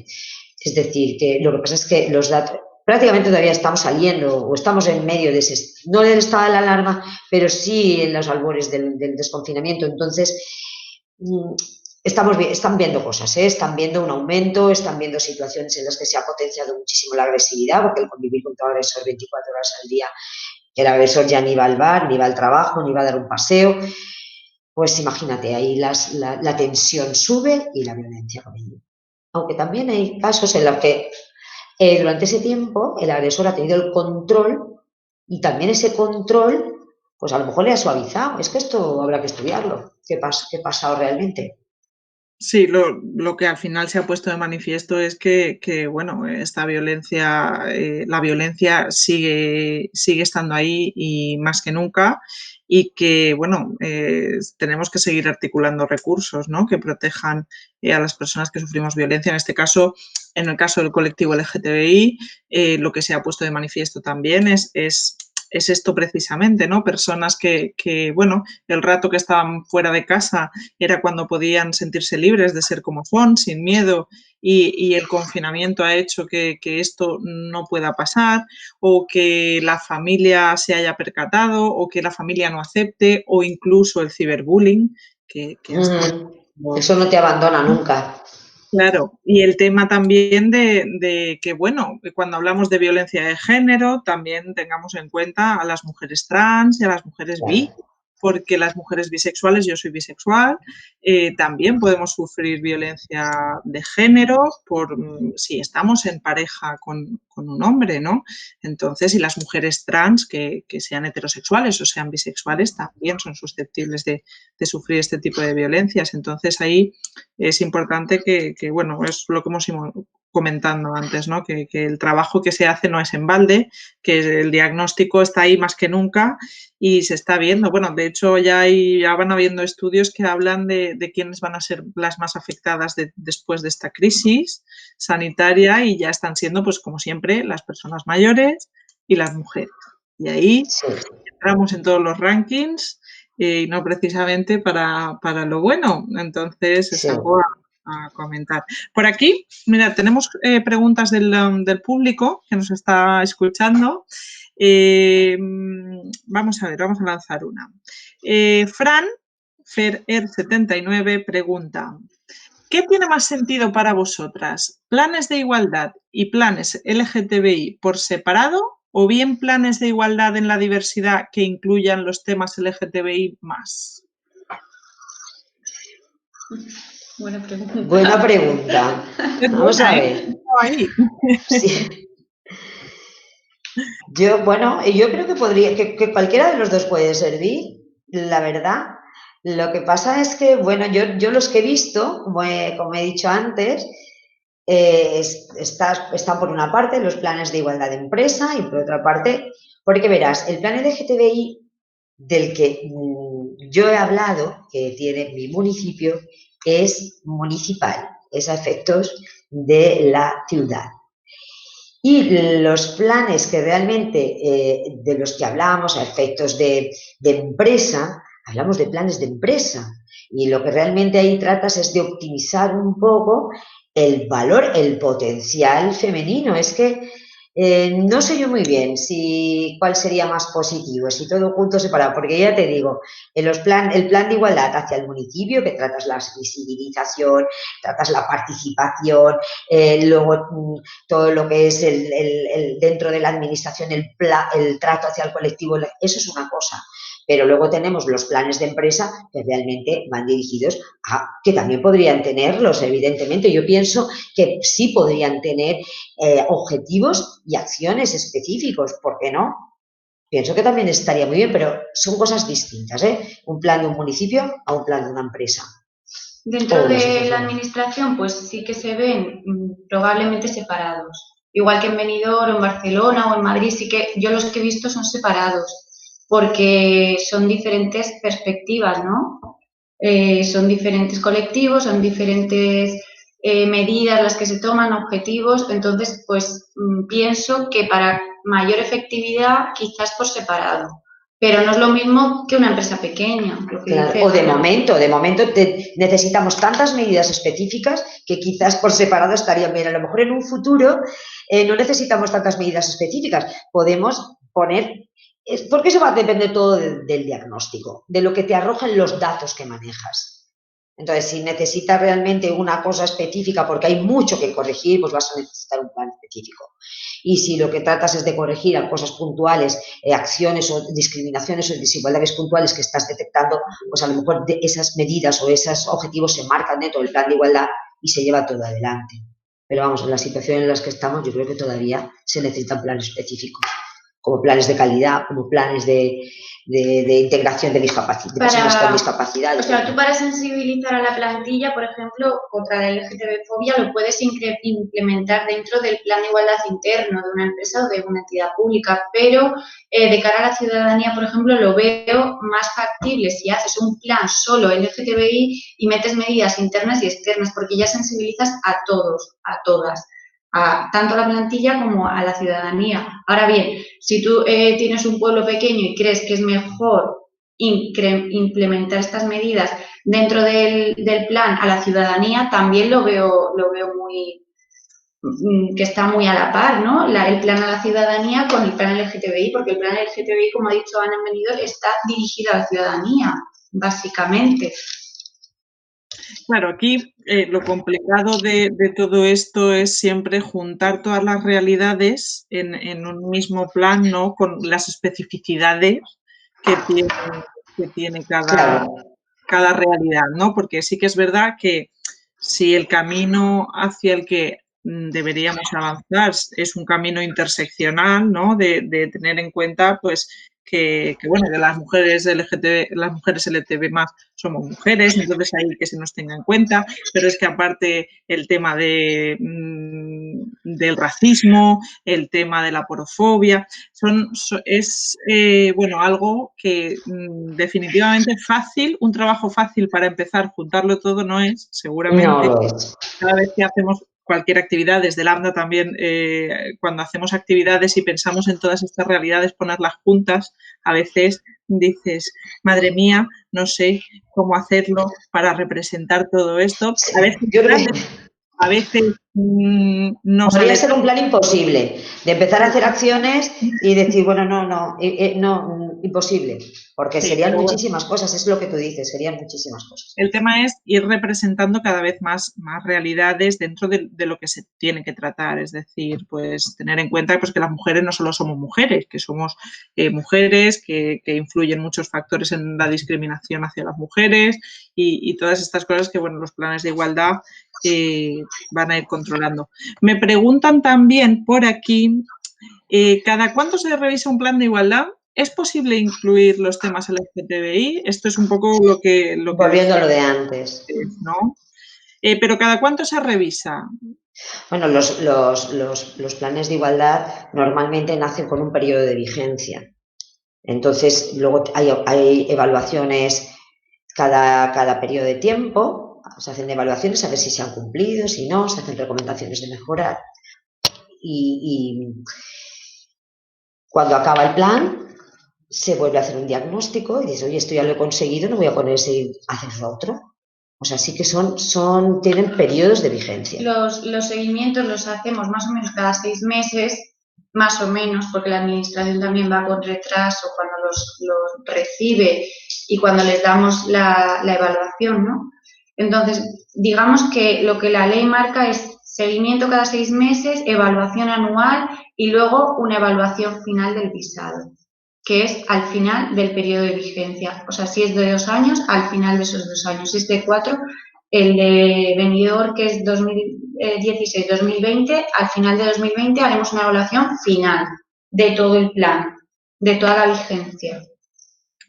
Es decir, que lo que pasa es que los datos, prácticamente todavía estamos saliendo o estamos en medio de ese, no del estado de la alarma, pero sí en los albores del desconfinamiento. Entonces, están viendo cosas, están viendo un aumento, están viendo situaciones en las que se ha potenciado muchísimo la agresividad, porque el convivir con tu agresor 24 horas al día, el agresor ya ni va al bar, ni va al trabajo, ni va a dar un paseo, pues imagínate, ahí la tensión sube y la violencia con ello. Aunque también hay casos en los que durante ese tiempo el agresor ha tenido el control y también ese control, pues a lo mejor le ha suavizado. Es que esto habrá que estudiarlo. ¿Qué ha pasado realmente? Sí, lo que al final se ha puesto de manifiesto es que bueno, esta violencia, la violencia sigue estando ahí y más que nunca, y que, bueno, tenemos que seguir articulando recursos, ¿no?, que protejan a las personas que sufrimos violencia. En este caso, en el caso del colectivo LGTBI, lo que se ha puesto de manifiesto también es esto precisamente, ¿no? Personas que, bueno, el rato que estaban fuera de casa era cuando podían sentirse libres de ser como son, sin miedo, y el confinamiento ha hecho que esto no pueda pasar, o que la familia se haya percatado, o que la familia no acepte, o incluso el ciberbullying, que hasta... Eso no te abandona nunca. Claro, y el tema también de que, bueno, cuando hablamos de violencia de género, también tengamos en cuenta a las mujeres trans y a las mujeres bi, porque las mujeres bisexuales, yo soy bisexual, también podemos sufrir violencia de género si estamos en pareja con un hombre, ¿no? Entonces, y las mujeres trans que sean heterosexuales o sean bisexuales también son susceptibles de sufrir este tipo de violencias. Entonces, ahí es importante que, bueno, es lo que hemos ido comentando antes, ¿no? Que el trabajo que se hace no es en balde, que el diagnóstico está ahí más que nunca y se está viendo. Bueno, de hecho ya van habiendo estudios que hablan de quiénes van a ser las más afectadas después de esta crisis sanitaria, y ya están siendo, pues como siempre, las personas mayores y las mujeres. Y ahí entramos en todos los rankings y no precisamente para lo bueno. Entonces es algo a comentar. Por aquí, mira, tenemos preguntas del público que nos está escuchando. Vamos a ver, vamos a lanzar una. Fran, Fer79, pregunta: ¿qué tiene más sentido para vosotras? ¿Planes de igualdad y planes LGTBI por separado, o bien planes de igualdad en la diversidad que incluyan los temas LGTBI más? Buena pregunta. Buena pregunta. Vamos a ver. Sí. Yo creo que que cualquiera de los dos puede servir, la verdad. Lo que pasa es que, bueno, yo los que he visto, como he dicho antes, están por una parte los planes de igualdad de empresa y por otra parte, porque verás, el plan LGTBI del que yo he hablado, que tiene mi municipio, es municipal, es a efectos de la ciudad. Y los planes que realmente, de los que hablamos a efectos de empresa, hablamos de planes de empresa. Y lo que realmente ahí tratas es de optimizar un poco el valor, el potencial femenino. Es que no sé yo muy bien cuál sería más positivo, si todo junto o separado, porque ya te digo, el plan de igualdad hacia el municipio, que tratas la visibilización, tratas la participación, luego todo lo que es dentro de la administración, el trato hacia el colectivo, eso es una cosa. Pero luego tenemos los planes de empresa que realmente van dirigidos a que también podrían tenerlos, evidentemente. Yo pienso que sí podrían tener objetivos y acciones específicos, ¿por qué no? pienso que también estaría muy bien, pero son cosas distintas, ¿eh? Un plan de un municipio a un plan de una empresa. Dentro de la administración, pues sí que se ven probablemente separados. Igual que en Benidorm, o en Barcelona o en Madrid, sí que yo los que he visto son separados, porque son diferentes perspectivas, ¿no? Son diferentes colectivos, son diferentes medidas las que se toman, objetivos. Entonces, pues pienso que para mayor efectividad, quizás por separado. Pero no es lo mismo que una empresa pequeña. Claro, o de momento necesitamos tantas medidas específicas que quizás por separado estarían bien. A lo mejor en un futuro no necesitamos tantas medidas específicas. Podemos poner, porque eso va a depender todo del diagnóstico, de lo que te arrojan los datos que manejas. Entonces, si necesitas realmente una cosa específica porque hay mucho que corregir, pues vas a necesitar un plan específico. Y si lo que tratas es de corregir a cosas puntuales, acciones o discriminaciones o desigualdades puntuales que estás detectando, pues a lo mejor esas medidas o esos objetivos se marcan dentro del plan de igualdad y se lleva todo adelante. Pero vamos, en la situación en la que estamos, yo creo que todavía se necesitan planes específicos, como planes de calidad, como planes de integración de personas con discapacidades. O sea, tú para sensibilizar a la plantilla, por ejemplo, contra la LGTB-fobia, lo puedes implementar dentro del plan de igualdad interno de una empresa o de una entidad pública, pero de cara a la ciudadanía, por ejemplo, lo veo más factible si haces un plan solo LGTBI y metes medidas internas y externas, porque ya sensibilizas a todos, a todas. Tanto a la plantilla como a la ciudadanía. Ahora bien, si tú tienes un pueblo pequeño y crees que es mejor implementar estas medidas dentro del plan a la ciudadanía, también lo veo muy que está muy a la par, ¿no? El plan a la ciudadanía con el plan LGTBI, porque el plan LGTBI, como ha dicho Ana Benidorm, está dirigido a la ciudadanía, básicamente. Claro, aquí lo complicado de todo esto es siempre juntar todas las realidades en un mismo plan, ¿no? Con las especificidades que tiene cada realidad, ¿no? Porque sí que es verdad que si el camino hacia el que deberíamos avanzar es un camino interseccional, ¿no? De tener en cuenta, pues, que las mujeres LGTB más somos mujeres, entonces ahí que se nos tenga en cuenta, pero es que aparte el tema del racismo, el tema de la porofobia, es algo que definitivamente fácil, un trabajo fácil para empezar, juntarlo todo no es, seguramente. No lo es. Cada vez que hacemos cualquier actividad, desde Lambda también, cuando hacemos actividades y pensamos en todas estas realidades, ponerlas juntas, a veces dices, madre mía, no sé cómo hacerlo para representar todo esto. A veces no sale. Podría ser un plan imposible, de empezar a hacer acciones y decir, bueno, no, imposible, porque serían muchísimas cosas, es lo que tú dices, serían muchísimas cosas. El tema es ir representando cada vez más realidades dentro de lo que se tiene que tratar, es decir, pues tener en cuenta pues, que las mujeres no solo somos mujeres, que somos mujeres, que influyen muchos factores en la discriminación hacia las mujeres y todas estas cosas que, bueno, los planes de igualdad van a ir controlando. Me preguntan también por aquí, ¿cada cuánto se revisa un plan de igualdad? ¿Es posible incluir los temas LGTBI? Esto es un poco lo que volviendo a lo de antes, ¿no? Pero ¿cada cuánto se revisa? Bueno, los planes de igualdad normalmente nacen con un periodo de vigencia. Entonces, luego hay evaluaciones cada periodo de tiempo, se hacen evaluaciones a ver si se han cumplido, si no, se hacen recomendaciones de mejorar. Y cuando acaba el plan, se vuelve a hacer un diagnóstico y dices, oye, esto ya lo he conseguido, no voy a poner a hacer lo otro. O sea, sí que tienen periodos de vigencia. Los seguimientos los hacemos más o menos cada 6 meses, más o menos, porque la administración también va con retraso cuando los recibe y cuando les damos la evaluación, ¿no? Entonces, digamos que lo que la ley marca es seguimiento cada 6 meses, evaluación anual y luego una evaluación final del visado, que es al final del periodo de vigencia. O sea, si es de 2 años, al final de esos 2 años. Si es de 4, el de Benidorm, que es 2016-2020, al final de 2020 haremos una evaluación final de todo el plan. de toda la vigencia.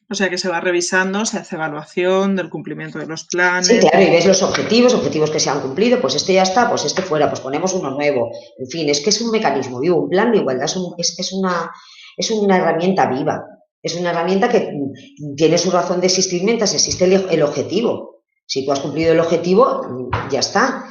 O sea que se va revisando, se hace evaluación del cumplimiento de los planes. Sí, claro, y ves los objetivos que se han cumplido, pues este ya está, pues este fuera, pues ponemos uno nuevo. En fin, es que es un mecanismo vivo, un plan de igualdad es una herramienta viva, es una herramienta que tiene su razón de existir mientras existe el objetivo. Si tú has cumplido el objetivo, ya está.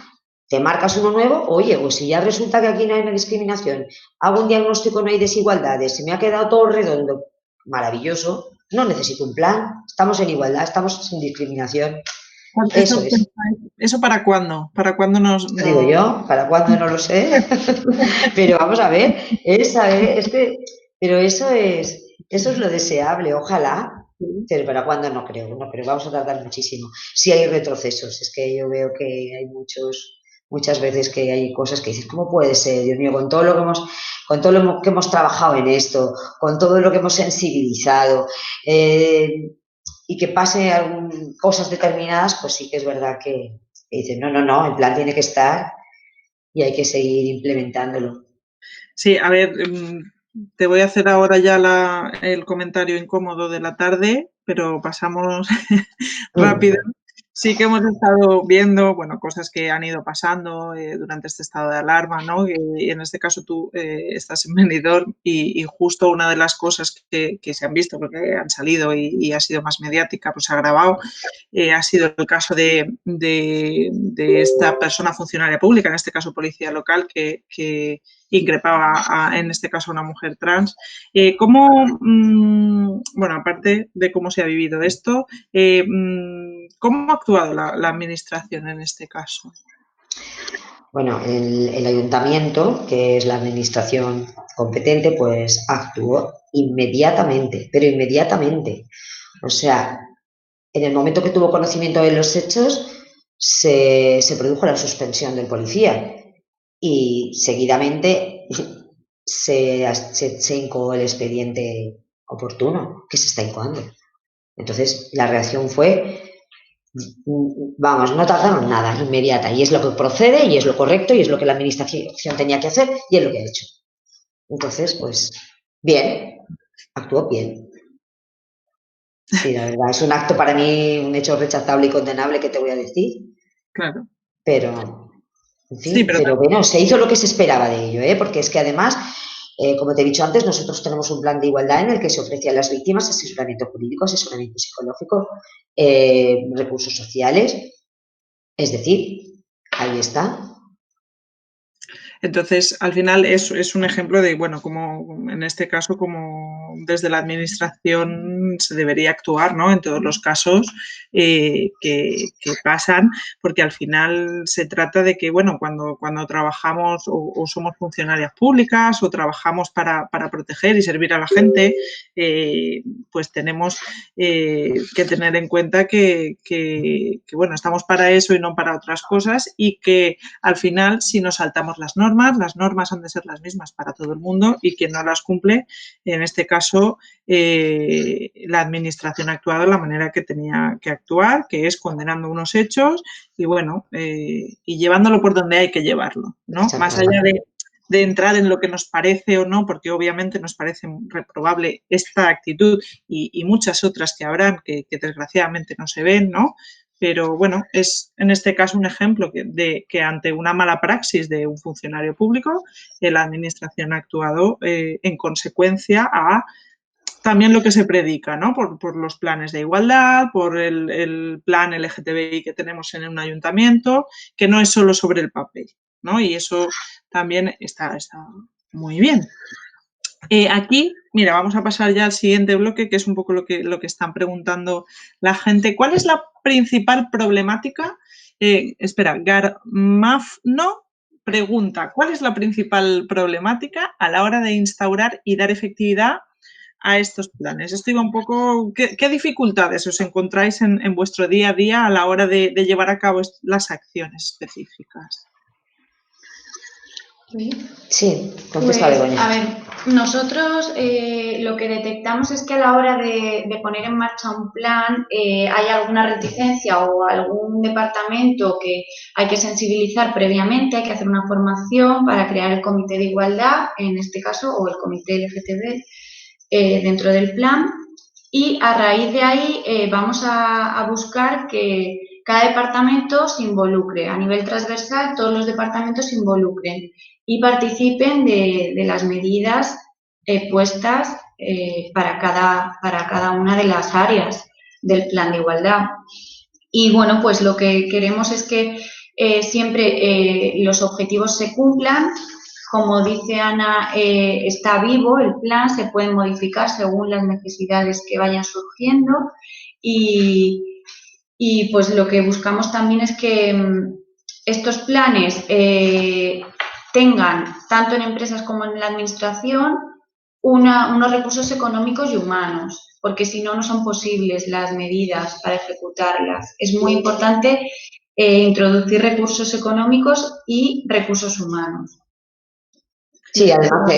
Te marcas uno nuevo, oye, pues si ya resulta que aquí no hay una discriminación, hago un diagnóstico, no hay desigualdades, se me ha quedado todo redondo, maravilloso, no necesito un plan, estamos en igualdad, estamos sin discriminación. Eso es. ¿Eso para cuándo? ¿Para cuándo nos...? Digo yo, ¿para cuándo? No lo sé. Pero vamos a ver, pero eso es lo deseable, ojalá. Pero ¿para cuándo? No creo, vamos a tardar muchísimo. Sí hay retrocesos, es que yo veo que hay muchas veces que hay cosas que dices, ¿cómo puede ser? Dios mío, con todo lo que hemos trabajado en esto, con todo lo que hemos sensibilizado, y que pase cosas determinadas, pues sí que es verdad que dicen, no, el plan tiene que estar y hay que seguir implementándolo. Sí, a ver, te voy a hacer ahora ya el comentario incómodo de la tarde, pero pasamos rápido. Sí que hemos estado viendo, bueno, cosas que han ido pasando durante este estado de alarma, ¿no? Y en este caso tú estás en Benidorm y justo una de las cosas que se han visto, porque han salido y ha sido más mediática, pues ha grabado, ha sido el caso de esta persona funcionaria pública, en este caso policía local, que increpaba en este caso a una mujer trans. Bueno, aparte de cómo se ha vivido esto, ¿cómo ha actuado la administración en este caso? Bueno, el ayuntamiento, que es la administración competente, pues actuó inmediatamente, pero inmediatamente. O sea, en el momento que tuvo conocimiento de los hechos, se produjo la suspensión del policía y seguidamente se incoó el expediente oportuno, que se está incoando. Entonces, la reacción fue, vamos, no tardaron nada, inmediata, y es lo que procede, y es lo correcto, y es lo que la administración tenía que hacer, y es lo que ha hecho. Entonces, pues, bien, actuó bien. Sí, la verdad, es un acto para mí, un hecho rechazable y condenable, que te voy a decir. Claro. Pero, en fin, Sí, pero bueno, se hizo lo que se esperaba de ello, ¿eh? Porque es que además, como te he dicho antes, nosotros tenemos un plan de igualdad en el que se ofrece a las víctimas asesoramiento jurídico, asesoramiento psicológico, recursos sociales. Es decir, ahí está. Entonces, al final es un ejemplo de, bueno, como en este caso, como desde la administración se debería actuar, ¿no? En todos los casos que pasan, porque al final se trata de que, bueno, cuando trabajamos o somos funcionarias públicas o trabajamos para proteger y servir a la gente, pues tenemos que tener en cuenta que, bueno, estamos para eso y no para otras cosas y que al final, si nos saltamos las normas han de ser las mismas para todo el mundo y quien no las cumple, en este caso, la administración ha actuado de la manera que tenía que actuar, que es condenando unos hechos y, bueno, y llevándolo por donde hay que llevarlo, ¿no? Más allá de entrar en lo que nos parece o no, porque obviamente nos parece reprobable esta actitud y muchas otras que habrán que desgraciadamente no se ven, ¿no? Pero bueno, es en este caso un ejemplo de que ante una mala praxis de un funcionario público, la administración ha actuado en consecuencia a también lo que se predica, ¿no? Por los planes de igualdad, por el plan LGTBI que tenemos en un ayuntamiento, que no es solo sobre el papel, ¿no? Y eso también está muy bien. Aquí, mira, vamos a pasar ya al siguiente bloque, que es un poco lo que están preguntando la gente. ¿Cuál es la principal problemática? Espera, Garmafno pregunta, ¿cuál es la principal problemática a la hora de instaurar y dar efectividad a estos planes? Esto iba un poco, ¿qué dificultades os encontráis en vuestro día a día a la hora de llevar a cabo las acciones específicas? Sí, contesta Begoña. A ver, nosotros lo que detectamos es que a la hora de poner en marcha un plan hay alguna reticencia o algún departamento que hay que sensibilizar previamente, hay que hacer una formación para crear el comité de igualdad, en este caso, o el comité LGTB. dentro del plan y a raíz de ahí vamos a buscar que cada departamento se involucre. A nivel transversal, todos los departamentos se involucren y participen de las medidas puestas para cada una de las áreas del plan de igualdad. Y bueno, pues lo que queremos es que siempre los objetivos se cumplan. Como dice Ana, está vivo el plan, se puede modificar según las necesidades que vayan surgiendo y pues lo que buscamos también es que estos planes tengan, tanto en empresas como en la administración, unos recursos económicos y humanos, porque si no, no son posibles las medidas para ejecutarlas. Es muy importante introducir recursos económicos y recursos humanos. Sí, además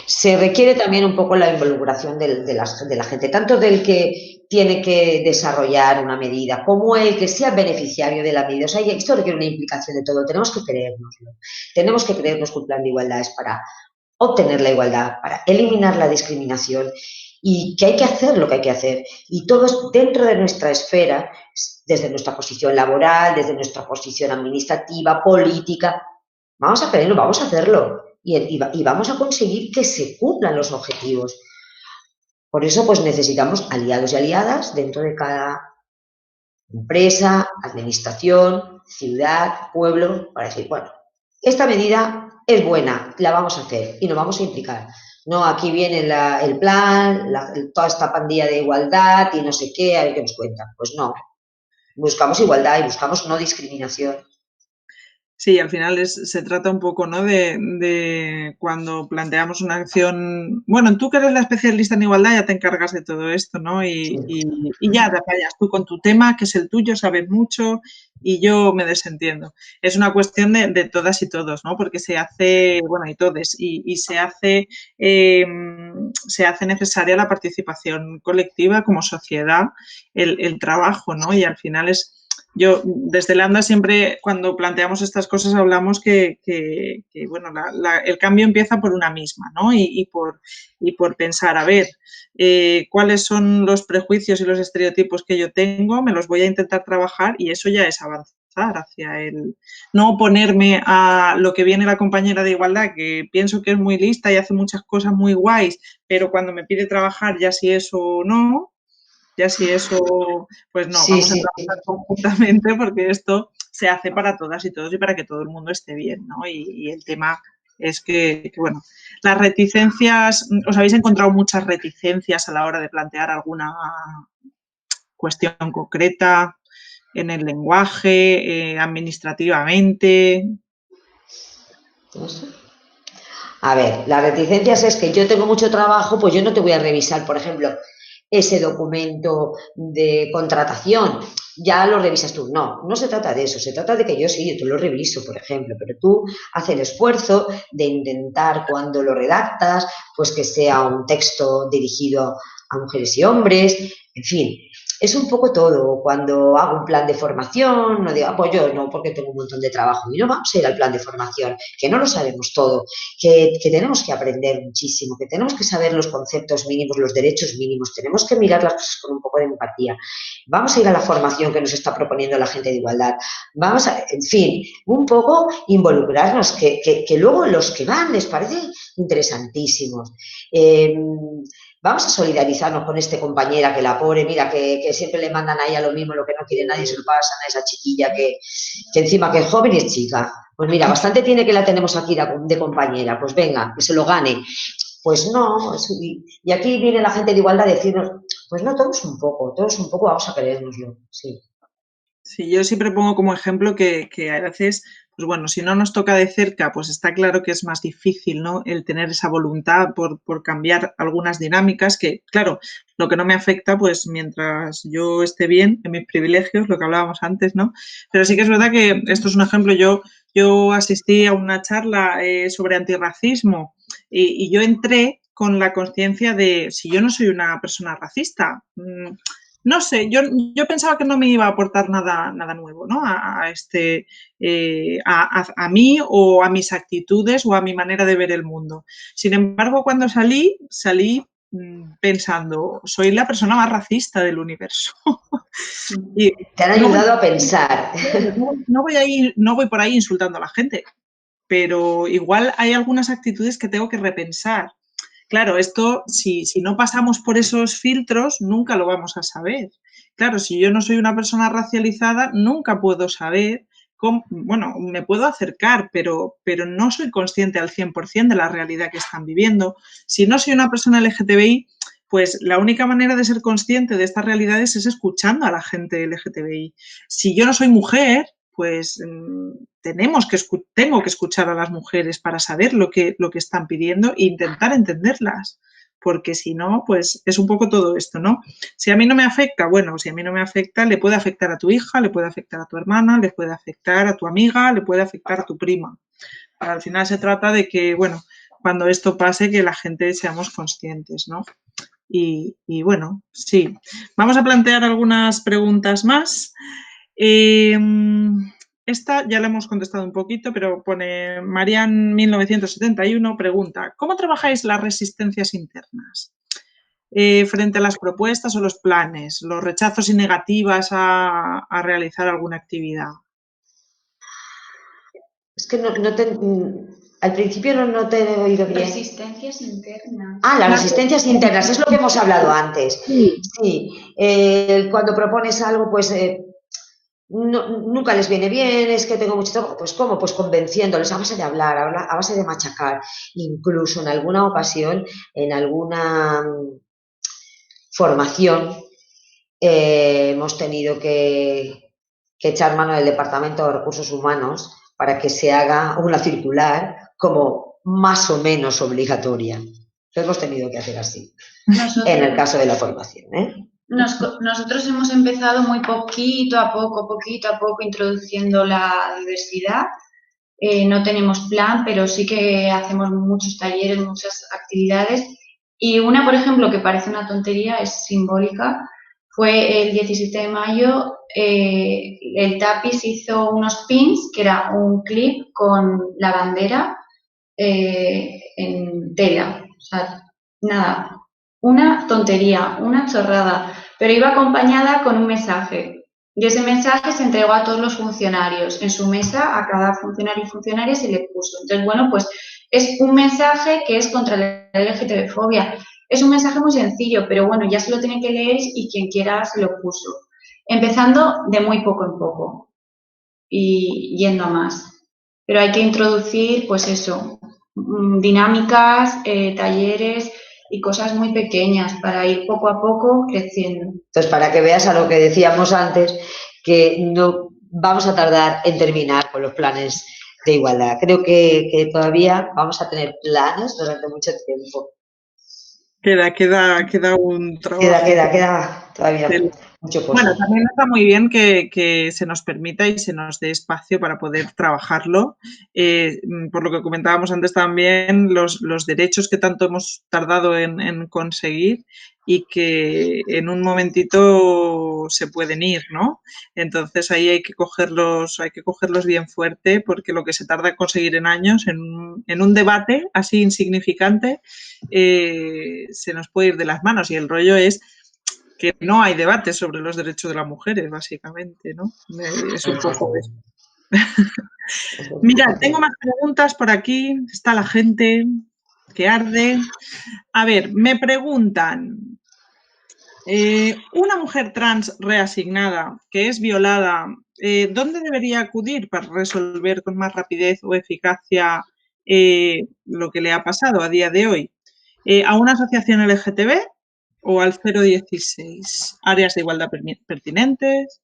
se requiere también un poco la involucración de la gente, tanto del que tiene que desarrollar una medida como el que sea beneficiario de la medida. O sea, esto requiere una implicación de todo. Tenemos que creérnoslo. Tenemos que creernos que un plan de igualdad es para obtener la igualdad, para eliminar la discriminación y que hay que hacer lo que hay que hacer. Y todos dentro de nuestra esfera, desde nuestra posición laboral, desde nuestra posición administrativa, política, vamos a creerlo, vamos a hacerlo. Y vamos a conseguir que se cumplan los objetivos. Por eso, pues necesitamos aliados y aliadas dentro de cada empresa, administración, ciudad, pueblo, para decir, bueno, esta medida es buena, la vamos a hacer y nos vamos a implicar. No, aquí viene el plan, toda esta pandilla de igualdad y no sé qué, a ver qué nos cuentan. Pues no, buscamos igualdad y buscamos no discriminación. Sí, al final se trata un poco, ¿no? De cuando planteamos una acción. Bueno, tú que eres la especialista en igualdad ya te encargas de todo esto, ¿no? Y ya te vayas tú con tu tema, que es el tuyo, sabes mucho y yo me desentiendo. Es una cuestión de todas y todos, ¿no? Porque se hace, bueno, y todes, y se hace necesaria la participación colectiva como sociedad, el trabajo, ¿no? Y al final yo, desde Lambda, siempre cuando planteamos estas cosas hablamos que bueno, el cambio empieza por una misma, ¿no? Y por pensar, a ver, cuáles son los prejuicios y los estereotipos que yo tengo, me los voy a intentar trabajar y eso ya es avanzar hacia el... No oponerme a lo que viene la compañera de igualdad, que pienso que es muy lista y hace muchas cosas muy guays, pero cuando me pide trabajar ya si eso no... Ya si eso, pues no, Sí, vamos a sí. trabajar conjuntamente porque esto se hace para todas y todos y para que todo el mundo esté bien, ¿no? Y el tema es que, bueno, las reticencias, ¿os habéis encontrado muchas reticencias a la hora de plantear alguna cuestión concreta en el lenguaje, administrativamente? A ver, las reticencias es que yo tengo mucho trabajo, pues yo no te voy a revisar, por ejemplo, ese documento de contratación, ya lo revisas tú. No, no se trata de eso, se trata de que yo sí, yo te lo reviso, por ejemplo, pero tú haces el esfuerzo de intentar cuando lo redactas, pues que sea un texto dirigido a mujeres y hombres, en fin. Es un poco todo. Cuando hago un plan de formación, no digo, pues yo no, porque tengo un montón de trabajo. Y no vamos a ir al plan de formación, que no lo sabemos todo, que tenemos que aprender muchísimo, que tenemos que saber los conceptos mínimos, los derechos mínimos, tenemos que mirar las cosas con un poco de empatía. Vamos a ir a la formación que nos está proponiendo la gente de igualdad. Vamos a, en fin, un poco involucrarnos, que luego los que van les parece interesantísimos. Vamos a solidarizarnos con esta compañera que la pobre, mira, que siempre le mandan a ella lo mismo, lo que no quiere nadie se lo pasan a esa chiquilla que encima que es joven y es chica. Pues mira, bastante tiene que la tenemos aquí de compañera, pues venga, que se lo gane. Pues no, y aquí viene la gente de igualdad a decirnos, pues no, todos un poco vamos a querérnoslo, sí. Sí, yo siempre pongo como ejemplo que a veces, pues bueno, si no nos toca de cerca, pues está claro que es más difícil, ¿no? El tener esa voluntad por cambiar algunas dinámicas que, claro, lo que no me afecta, pues mientras yo esté bien en mis privilegios, lo que hablábamos antes, ¿no? Pero sí que es verdad que esto es un ejemplo. Yo asistí a una charla sobre antirracismo y yo entré con la conciencia de si yo no soy una persona racista, no sé, yo pensaba que no me iba a aportar nada nuevo, ¿no? A mí o a mis actitudes o a mi manera de ver el mundo. Sin embargo, cuando salí pensando, soy la persona más racista del universo. Y te han ayudado a pensar. no voy por ahí insultando a la gente, pero igual hay algunas actitudes que tengo que repensar. Claro, esto, si no pasamos por esos filtros, nunca lo vamos a saber. Claro, si yo no soy una persona racializada, nunca puedo saber cómo, bueno, me puedo acercar, pero no soy consciente al 100% de la realidad que están viviendo. Si no soy una persona LGTBI, pues la única manera de ser consciente de estas realidades es escuchando a la gente LGTBI. Si yo no soy mujer, pues tengo que escuchar a las mujeres para saber lo que están pidiendo e intentar entenderlas, porque si no, pues es un poco todo esto, ¿no? Si a mí no me afecta, bueno, si a mí no me afecta, le puede afectar a tu hija, le puede afectar a tu hermana, le puede afectar a tu amiga, le puede afectar a tu prima. Al final se trata de que, bueno, cuando esto pase, que la gente seamos conscientes, ¿no? Y bueno, sí. Vamos a plantear algunas preguntas más. Esta ya la hemos contestado un poquito, pero pone Marian 1971, pregunta, ¿cómo trabajáis las resistencias internas frente a las propuestas o los planes, los rechazos y negativas a realizar alguna actividad? Es que al principio no te he oído bien. Resistencias internas. Ah, las resistencias internas, es lo que hemos hablado antes. Sí, cuando propones algo, pues nunca les viene bien, es que tengo mucho trabajo. Pues ¿cómo? Pues convenciéndoles a base de hablar, a base de machacar. Incluso en alguna ocasión, en alguna formación, hemos tenido que echar mano del Departamento de Recursos Humanos para que se haga una circular como más o menos obligatoria. Lo hemos tenido que hacer así, en el caso de la formación, ¿eh? Nosotros hemos empezado muy poquito a poco, introduciendo la diversidad. No tenemos plan, pero sí que hacemos muchos talleres, muchas actividades. Y una, por ejemplo, que parece una tontería, es simbólica, fue el 17 de mayo, el Tapis hizo unos pins, que era un clip con la bandera en tela. O sea, nada, una tontería, una chorrada, pero iba acompañada con un mensaje. Y ese mensaje se entregó a todos los funcionarios. En su mesa, a cada funcionario y funcionaria se le puso. Entonces, bueno, pues es un mensaje que es contra la LGTB-fobia. Es un mensaje muy sencillo, pero bueno, ya se lo tienen que leer y quien quiera se lo puso. Empezando de muy poco en poco y yendo a más. Pero hay que introducir, pues eso, dinámicas, talleres y cosas muy pequeñas para ir poco a poco creciendo. Entonces, para que veas a lo que decíamos antes, que no vamos a tardar en terminar con los planes de igualdad. Creo que todavía vamos a tener planes durante mucho tiempo. Queda un trabajo. Queda todavía mucho por Bueno, también está muy bien que se nos permita y se nos dé espacio para poder trabajarlo. Por lo que comentábamos antes también, los derechos que tanto hemos tardado en conseguir y que en un momentito se pueden ir, ¿no? Entonces ahí hay que cogerlos bien fuerte, porque lo que se tarda en conseguir en años, en un debate así insignificante, se nos puede ir de las manos. Y el rollo es que no hay debate sobre los derechos de las mujeres, básicamente, ¿no? Es un poco eso. Mira, tengo más preguntas por aquí. Está la gente que arde. A ver, me preguntan, una mujer trans reasignada que es violada, ¿dónde debería acudir para resolver con más rapidez o eficacia lo que le ha pasado a día de hoy? ¿A una asociación LGTB o al 016? ¿Áreas de igualdad pertinentes?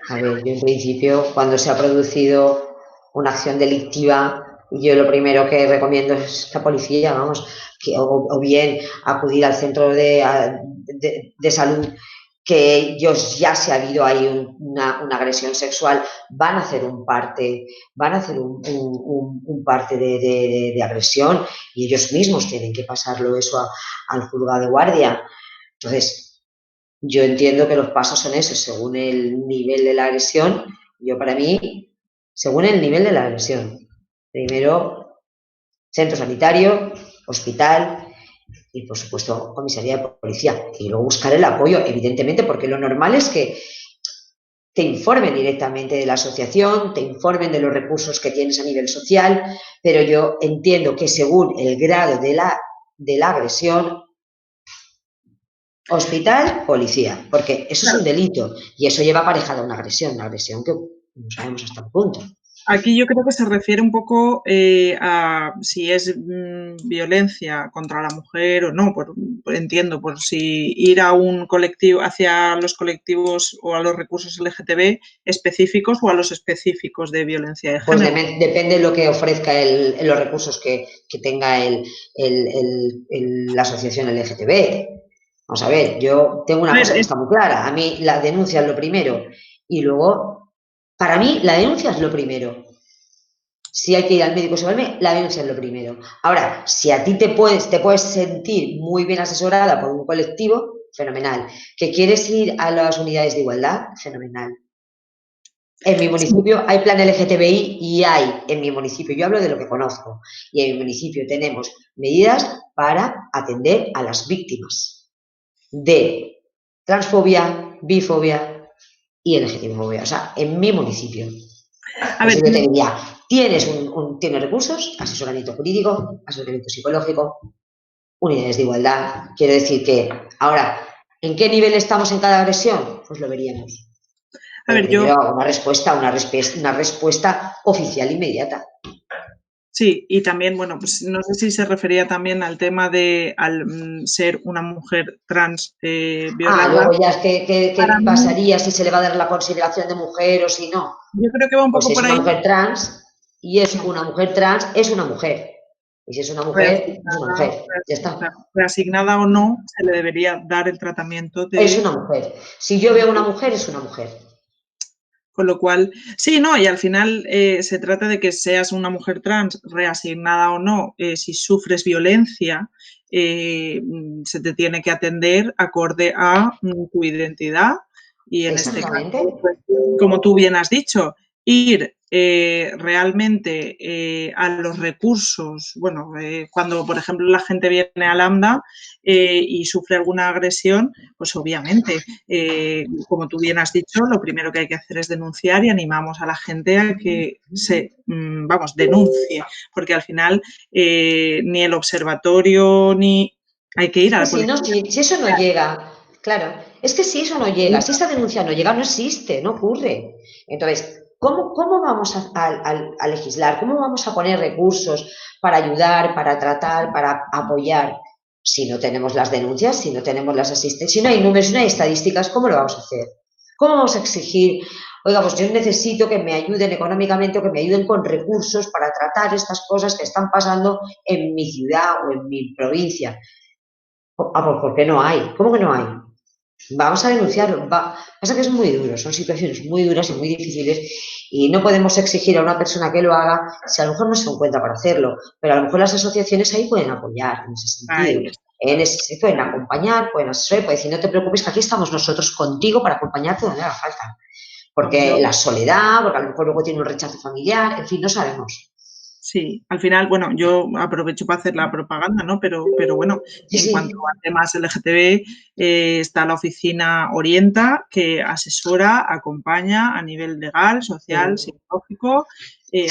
A ver, yo en principio, cuando se ha producido una acción delictiva, yo lo primero que recomiendo es la policía, vamos, o bien acudir al centro de salud, que ellos ya se ha habido ahí una agresión sexual, van a hacer un parte de agresión y ellos mismos tienen que pasarlo eso al juzgado de guardia. Entonces, yo entiendo que los pasos son esos, según el nivel de la agresión. Para mí, según el nivel de la agresión. Primero, centro sanitario, hospital, y, por supuesto, comisaría de policía. Y luego buscar el apoyo, evidentemente, porque lo normal es que te informen directamente de la asociación, te informen de los recursos que tienes a nivel social, pero yo entiendo que según el grado de la agresión, hospital, policía, porque eso es un delito y eso lleva aparejada una agresión que no sabemos hasta qué punto. Aquí yo creo que se refiere un poco a si es violencia contra la mujer o no, entiendo, por si ir a un colectivo, hacia los colectivos o a los recursos LGTB específicos o a los específicos de violencia de Pues género. depende de lo que ofrezca los recursos que tenga la asociación LGTB. Vamos a ver, yo tengo una cosa que está muy clara. A mí la denuncia es lo primero. Y luego, para mí, la denuncia es lo primero. Si hay que ir al médico sexualmente, la denuncia es lo primero. Ahora, si a ti te puedes sentir muy bien asesorada por un colectivo, fenomenal. ¿Que quieres ir a las unidades de igualdad? Fenomenal. En mi municipio hay plan LGTBI y hay en mi municipio, yo hablo de lo que conozco, y en mi municipio tenemos medidas para atender a las víctimas de transfobia, bifobia y LGTBI. O sea, en mi municipio. A ver, yo te diría, ¿tienes recursos? Asesoramiento jurídico, asesoramiento psicológico, unidades de igualdad. Quiero decir que, ahora, ¿en qué nivel estamos en cada agresión? Pues lo veríamos. A ver, primero una respuesta oficial inmediata. Sí, y también, bueno, pues no sé si se refería también al tema de ser una mujer trans violada. Luego ya es que pasaría si se le va a dar la consideración de mujer o si no. Yo creo que va un poco pues por es ahí. Una mujer trans y es una mujer trans, es una mujer. Y si es una mujer, es una mujer. Ya está. Reasignada o no, se le debería dar el tratamiento de... Es una mujer. Si yo veo una mujer, es una mujer. Con lo cual, sí, no, y al final se trata de que seas una mujer trans, reasignada o no, si sufres violencia, se te tiene que atender acorde a tu identidad y en este caso, pues, como tú bien has dicho, ir realmente a los recursos, bueno, cuando por ejemplo la gente viene a Lambda y sufre alguna agresión, pues obviamente, como tú bien has dicho, lo primero que hay que hacer es denunciar y animamos a la gente a que denuncie, porque al final ni el observatorio ni hay que ir a la policía. Si eso no llega, claro, es que si eso no llega, si esa denuncia no llega, no existe, no ocurre. Entonces, ¿cómo vamos a legislar? ¿Cómo vamos a poner recursos para ayudar, para tratar, para apoyar? Si no tenemos las denuncias, si no tenemos las asistencias, si no hay números, si no hay estadísticas, ¿cómo lo vamos a hacer? ¿Cómo vamos a exigir? Oiga, pues yo necesito que me ayuden económicamente o que me ayuden con recursos para tratar estas cosas que están pasando en mi ciudad o en mi provincia. ¿Por qué no hay? ¿Cómo que no hay? Vamos a denunciarlo. Pasa que es muy duro, son situaciones muy duras y muy difíciles y no podemos exigir a una persona que lo haga si a lo mejor no se encuentra para hacerlo, pero a lo mejor las asociaciones ahí pueden apoyar en ese sentido. Pueden acompañar, pueden asesorar, pueden decir, no te preocupes que aquí estamos nosotros contigo para acompañarte donde haga falta. Porque la soledad, porque a lo mejor luego tiene un rechazo familiar, en fin, no sabemos. Sí, al final, bueno, yo aprovecho para hacer la propaganda, ¿no? Pero bueno, en cuanto a temas LGTB, está la oficina Orienta, que asesora, acompaña a nivel legal, social, psicológico,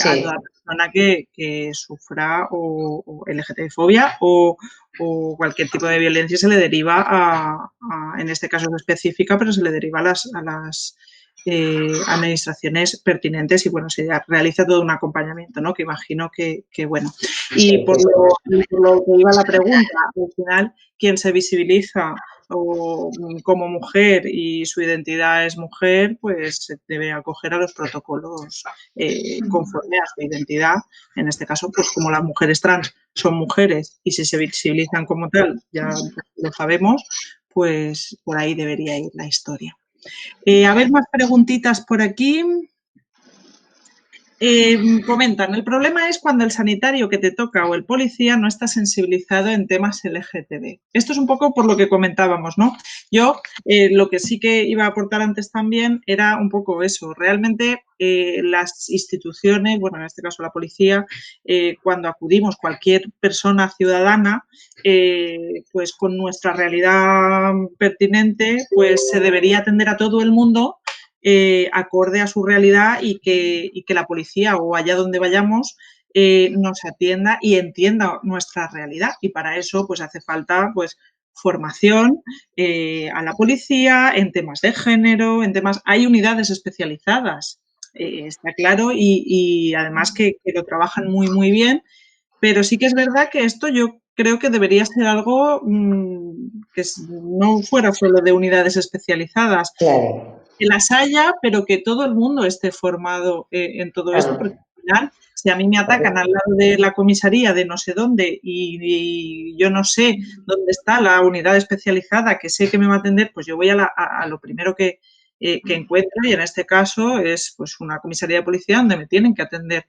a toda persona que sufra o LGTB-fobia o cualquier tipo de violencia se le deriva en este caso es específica, pero se le deriva a las administraciones pertinentes y bueno, se realiza todo un acompañamiento, ¿no? Que imagino que bueno. Y por lo que iba la pregunta, al final, quien se visibiliza como mujer y su identidad es mujer, pues se debe acoger a los protocolos conforme a su identidad. En este caso, pues como las mujeres trans son mujeres y si se visibilizan como tal, ya lo sabemos, pues por ahí debería ir la historia. A ver, más preguntitas por aquí. Comentan, el problema es cuando el sanitario que te toca o el policía no está sensibilizado en temas LGTB. Esto es un poco por lo que comentábamos, ¿no? Yo lo que sí que iba a aportar antes también era un poco eso. Realmente las instituciones, bueno, en este caso la policía, cuando acudimos cualquier persona ciudadana, pues con nuestra realidad pertinente, pues se debería atender a todo el mundo acorde a su realidad y que la policía o allá donde vayamos nos atienda y entienda nuestra realidad. Y para eso pues hace falta pues formación a la policía en temas de género, en temas... Hay unidades especializadas, está claro, y además que lo trabajan muy, muy bien, pero sí que es verdad que esto yo creo que debería ser algo que no fuera solo de unidades especializadas, Claro, que las haya, pero que todo el mundo esté formado en todo esto, porque claro. al final, si a mí me atacan al lado de la comisaría de no sé dónde y yo no sé dónde está la unidad especializada que sé que me va a atender, pues yo voy a lo primero que encuentro, y en este caso es pues una comisaría de policía donde me tienen que atender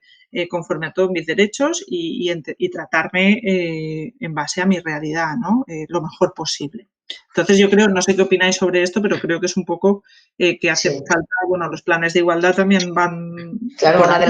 conforme a todos mis derechos y tratarme en base a mi realidad, ¿no? Lo mejor posible. Entonces yo creo, no sé qué opináis sobre esto, pero creo que es un poco que hace Sí. falta, bueno, los planes de igualdad también van Claro, por ahí.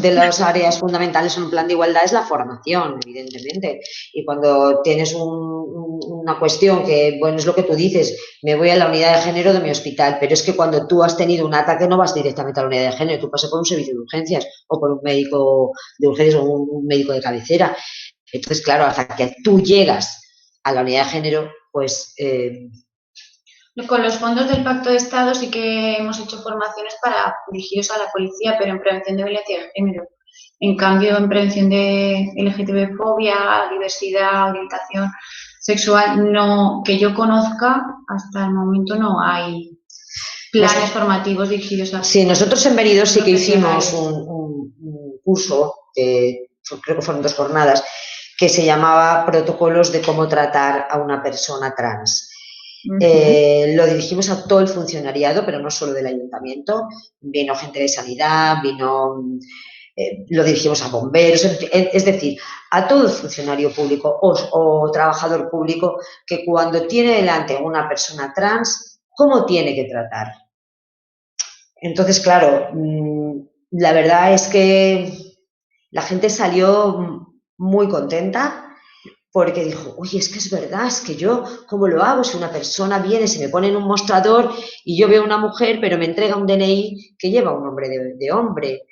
de las áreas fundamentales en un plan de igualdad es la formación, evidentemente. Y cuando tienes una cuestión que, bueno, es lo que tú dices, me voy a la unidad de género de mi hospital, pero es que cuando tú has tenido un ataque no vas directamente a la unidad de género, tú pasas por un servicio de urgencias o por un médico de urgencias o un médico de cabecera. Entonces, claro, hasta que tú llegas a la unidad de género, pues Con los fondos del Pacto de Estado sí que hemos hecho formaciones para dirigidos a la policía, pero en prevención de violencia de género. En cambio, en prevención de LGTB-fobia, diversidad, orientación sexual, no, que yo conozca, hasta el momento no hay planes formativos dirigidos a... sí, nosotros en Benidorm sí que hicimos profesionales. un curso, creo que fueron 2 jornadas, que se llamaba Protocolos de cómo tratar a una persona trans. Lo dirigimos a todo el funcionariado, pero no solo del ayuntamiento. Vino gente de sanidad, lo dirigimos a bomberos, es decir, a todo funcionario público o trabajador público que cuando tiene delante una persona trans, ¿cómo tiene que tratar? Entonces, claro, la verdad es que la gente salió muy contenta porque dijo, oye, es que es verdad, es que yo, ¿cómo lo hago? Si una persona viene, se me pone en un mostrador y yo veo una mujer, pero me entrega un DNI que lleva un nombre de hombre.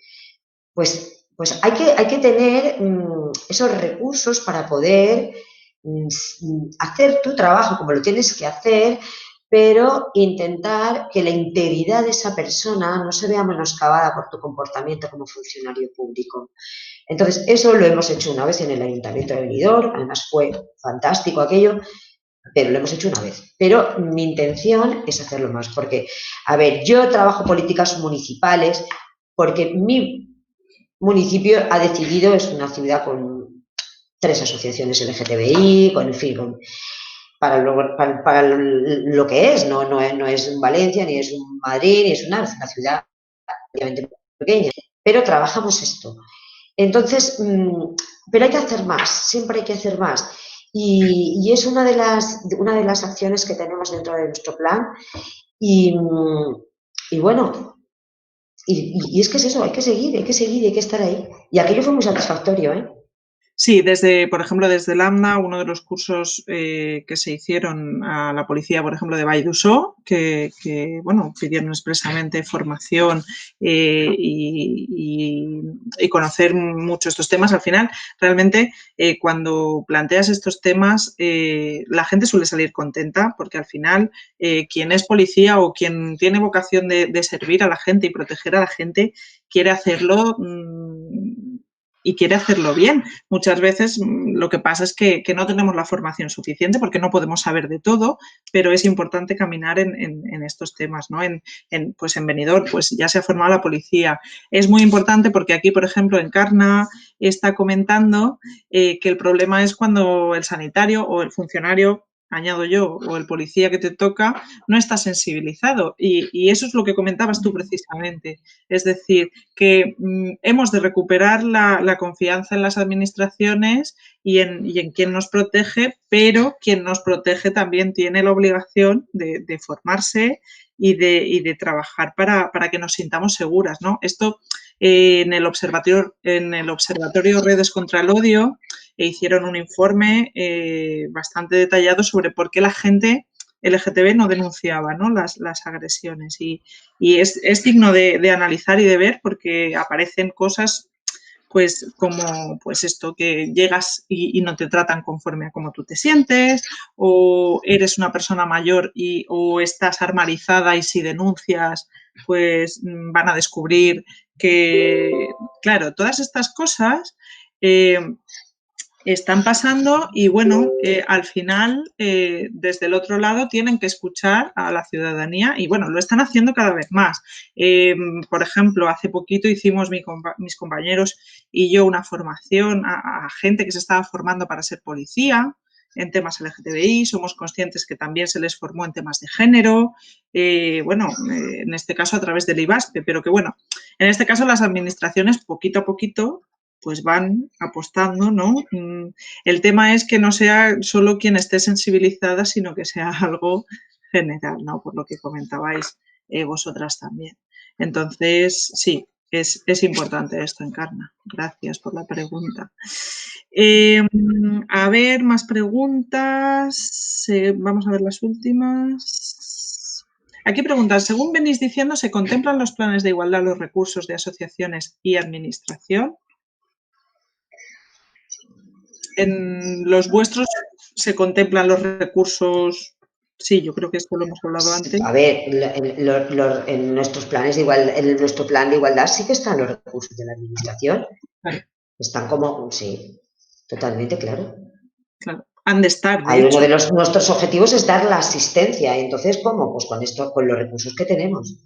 Pues hay que tener esos recursos para poder hacer tu trabajo como lo tienes que hacer, pero intentar que la integridad de esa persona no se vea menoscabada por tu comportamiento como funcionario público. Entonces, eso lo hemos hecho una vez en el Ayuntamiento de Benidorm, además fue fantástico aquello, pero lo hemos hecho una vez. Pero mi intención es hacerlo más, porque, a ver, yo trabajo políticas municipales porque mi municipio ha decidido, es una ciudad con 3 asociaciones LGTBI, con, en fin, para lo que es, no es Valencia, ni es un Madrid, ni es una ciudad obviamente pequeña, pero trabajamos esto. Entonces, pero hay que hacer más, siempre hay que hacer más. Y es una de las acciones que tenemos dentro de nuestro plan. Y bueno, y es que es eso, hay que seguir, hay que estar ahí. Y aquello fue muy satisfactorio, ¿eh? Sí, por ejemplo, desde Lambda, uno de los cursos que se hicieron a la policía, por ejemplo, de Vall d'Uixó, que bueno, pidieron expresamente formación y conocer mucho estos temas. Al final, realmente, cuando planteas estos temas, la gente suele salir contenta porque al final, quien es policía o quien tiene vocación de servir a la gente y proteger a la gente, quiere hacerlo y quiere hacerlo bien. Muchas veces lo que pasa es que no tenemos la formación suficiente porque no podemos saber de todo, pero es importante caminar en estos temas, ¿no? Pues en Benidorm, pues ya se ha formado la policía. Es muy importante porque aquí, por ejemplo, Encarna está comentando que el problema es cuando el sanitario o el funcionario añado yo, o el policía que te toca, no está sensibilizado. Y eso es lo que comentabas tú precisamente. Es decir, que hemos de recuperar la confianza en las administraciones y en quien nos protege, pero quien nos protege también tiene la obligación de formarse y de trabajar para que nos sintamos seguras, ¿no? Esto en el observatorio Redes contra el Odio hicieron un informe bastante detallado sobre por qué la gente LGTB no denunciaba, ¿no? Las agresiones. Y es digno de analizar y de ver porque aparecen cosas pues como pues esto, que llegas y no te tratan conforme a cómo tú te sientes, o eres una persona mayor o estás armarizada y si denuncias, pues van a descubrir que, claro, todas estas cosas están pasando y, bueno, al final, desde el otro lado, tienen que escuchar a la ciudadanía y, bueno, lo están haciendo cada vez más. Por ejemplo, hace poquito hicimos mis compañeros y yo una formación a gente que se estaba formando para ser policía en temas LGTBI, somos conscientes que también se les formó en temas de género, en este caso a través del IVASPE, pero que, bueno, en este caso las administraciones poquito a poquito pues van apostando, ¿no? El tema es que no sea solo quien esté sensibilizada, sino que sea algo general, ¿no? Por lo que comentabais vosotras también. Entonces, sí, es importante esto, Encarna. Gracias por la pregunta. A ver, más preguntas. Vamos a ver las últimas. Aquí preguntan, según venís diciendo, ¿se contemplan los planes de igualdad los recursos de asociaciones y administración? ¿En los vuestros se contemplan los recursos? Sí, yo creo que esto lo hemos hablado antes. A ver, en nuestros planes de igualdad, en nuestro plan de igualdad sí que están los recursos de la administración. Claro. Están como, sí, totalmente, claro. Claro, han de estar. Hay uno de nuestros objetivos es dar la asistencia. Entonces, ¿cómo? Pues con los recursos que tenemos.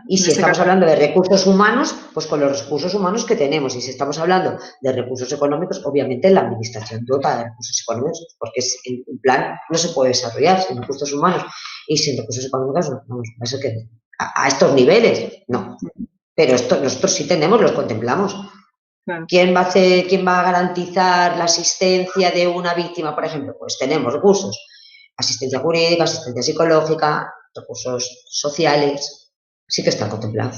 Y si estamos hablando de recursos humanos, pues con los recursos humanos que tenemos. Y si estamos hablando de recursos económicos, obviamente la administración dota de recursos económicos, porque un plan no se puede desarrollar sin recursos humanos y sin recursos económicos, vamos, eso que a estos niveles, no. Pero nosotros sí tenemos, los contemplamos. Claro. ¿Quién va a garantizar la asistencia de una víctima, por ejemplo? Pues tenemos recursos. Asistencia jurídica, asistencia psicológica, recursos sociales. Sí que están contemplados.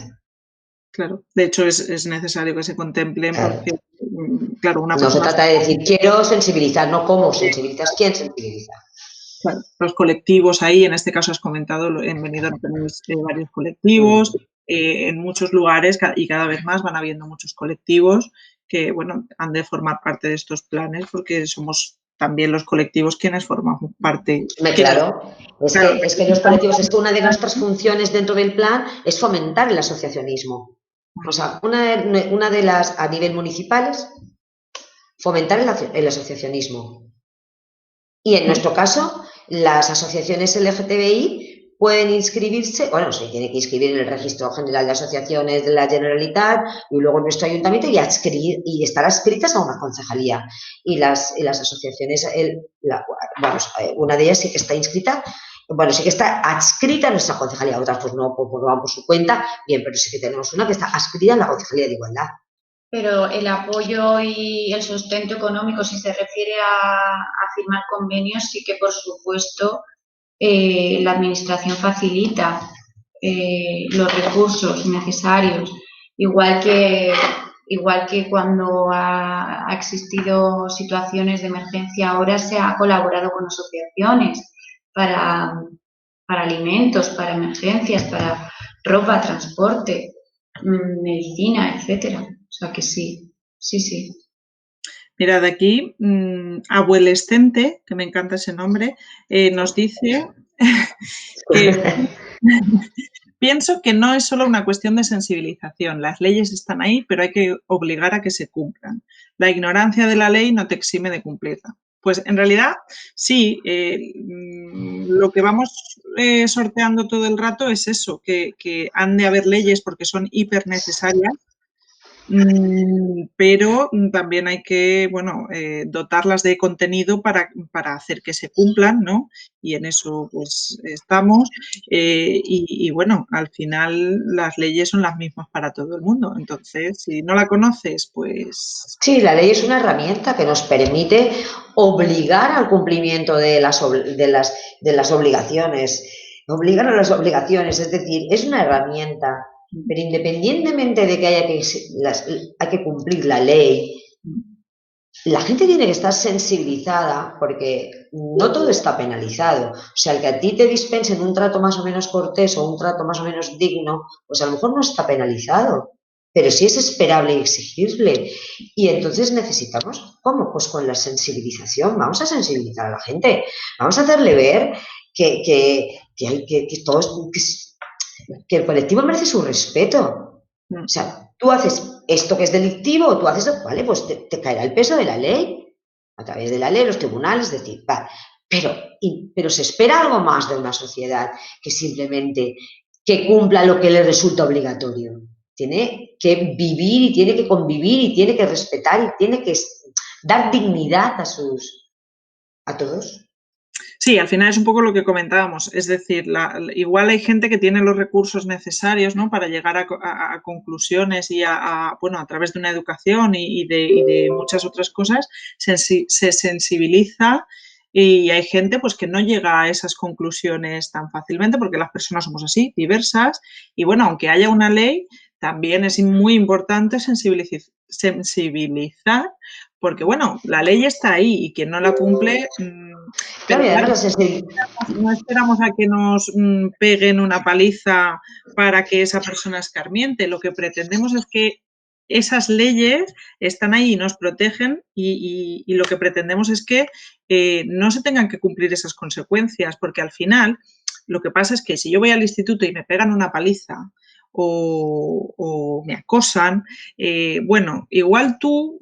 Claro, de hecho es necesario que se contemplen porque, claro, una persona... No se trata de decir, quiero sensibilizar, no cómo sensibilizas, quién sensibiliza. Claro, los colectivos ahí, en este caso has comentado, en Benidorm tenemos varios colectivos, en muchos lugares y cada vez más van habiendo muchos colectivos que, bueno, han de formar parte de estos planes porque somos también los colectivos quienes formamos parte. Claro, es que los colectivos, es que una de nuestras funciones dentro del plan es fomentar el asociacionismo. O sea, una de las, a nivel municipal, fomentar el asociacionismo. Y en nuestro caso, las asociaciones LGTBI pueden inscribirse, bueno, se tiene que inscribir en el Registro General de Asociaciones de la Generalitat y luego en nuestro ayuntamiento y estar adscritas a una concejalía. Y las asociaciones, una de ellas sí que está inscrita, bueno, sí que está adscrita a nuestra concejalía, otras pues no, pues van por su cuenta, bien, pero sí que tenemos una que está adscrita a la Concejalía de Igualdad. Pero el apoyo y el sustento económico, si se refiere a firmar convenios, sí que, por supuesto, la Administración facilita los recursos necesarios, igual que cuando ha existido situaciones de emergencia, ahora se ha colaborado con asociaciones para alimentos, para emergencias, para ropa, transporte, medicina, etcétera. O sea que sí, sí, sí. Mirad, aquí, Abuelescente, que me encanta ese nombre, nos dice que pienso que no es solo una cuestión de sensibilización. Las leyes están ahí, pero hay que obligar a que se cumplan. La ignorancia de la ley no te exime de cumplirla. Pues en realidad sí, lo que vamos sorteando todo el rato es eso, que han de haber leyes porque son hiper necesarias, Pero también hay que, bueno, dotarlas de contenido para hacer que se cumplan, ¿no? Y en eso pues estamos. Y bueno, al final las leyes son las mismas para todo el mundo. Entonces, si no la conoces, pues Sí, la ley es una herramienta que nos permite obligar al cumplimiento de las obligaciones, obligar a las obligaciones, es decir, es una herramienta, pero independientemente de que hay que cumplir la ley, la gente tiene que estar sensibilizada porque no todo está penalizado. O sea, el que a ti te dispensen un trato más o menos cortés o un trato más o menos digno, pues a lo mejor no está penalizado, pero sí es esperable y exigible. Y entonces necesitamos, ¿cómo? Pues con la sensibilización. Vamos a sensibilizar a la gente. Vamos a hacerle ver que el colectivo merece su respeto. O sea, tú haces esto que es delictivo, tú haces, vale, pues te caerá el peso de la ley, a través de la ley, los tribunales, decir, vale, pero se espera algo más de una sociedad que simplemente que cumpla lo que le resulta obligatorio. Tiene que vivir y tiene que convivir y tiene que respetar y tiene que dar dignidad a todos. sí, al final es un poco lo que comentábamos, es decir, igual hay gente que tiene los recursos necesarios, ¿no? Para llegar a conclusiones y bueno, a través de una educación y de muchas otras cosas, se sensibiliza y hay gente pues que no llega a esas conclusiones tan fácilmente porque las personas somos así, diversas, y bueno, aunque haya una ley, también es muy importante sensibilizar porque bueno, la ley está ahí y quien no la cumple, pero claro, no esperamos a que nos peguen una paliza para que esa persona escarmiente. Lo que pretendemos es que esas leyes están ahí y nos protegen y lo que pretendemos es que no se tengan que cumplir esas consecuencias, porque al final lo que pasa es que si yo voy al instituto y me pegan una paliza o me acosan, bueno, igual tú,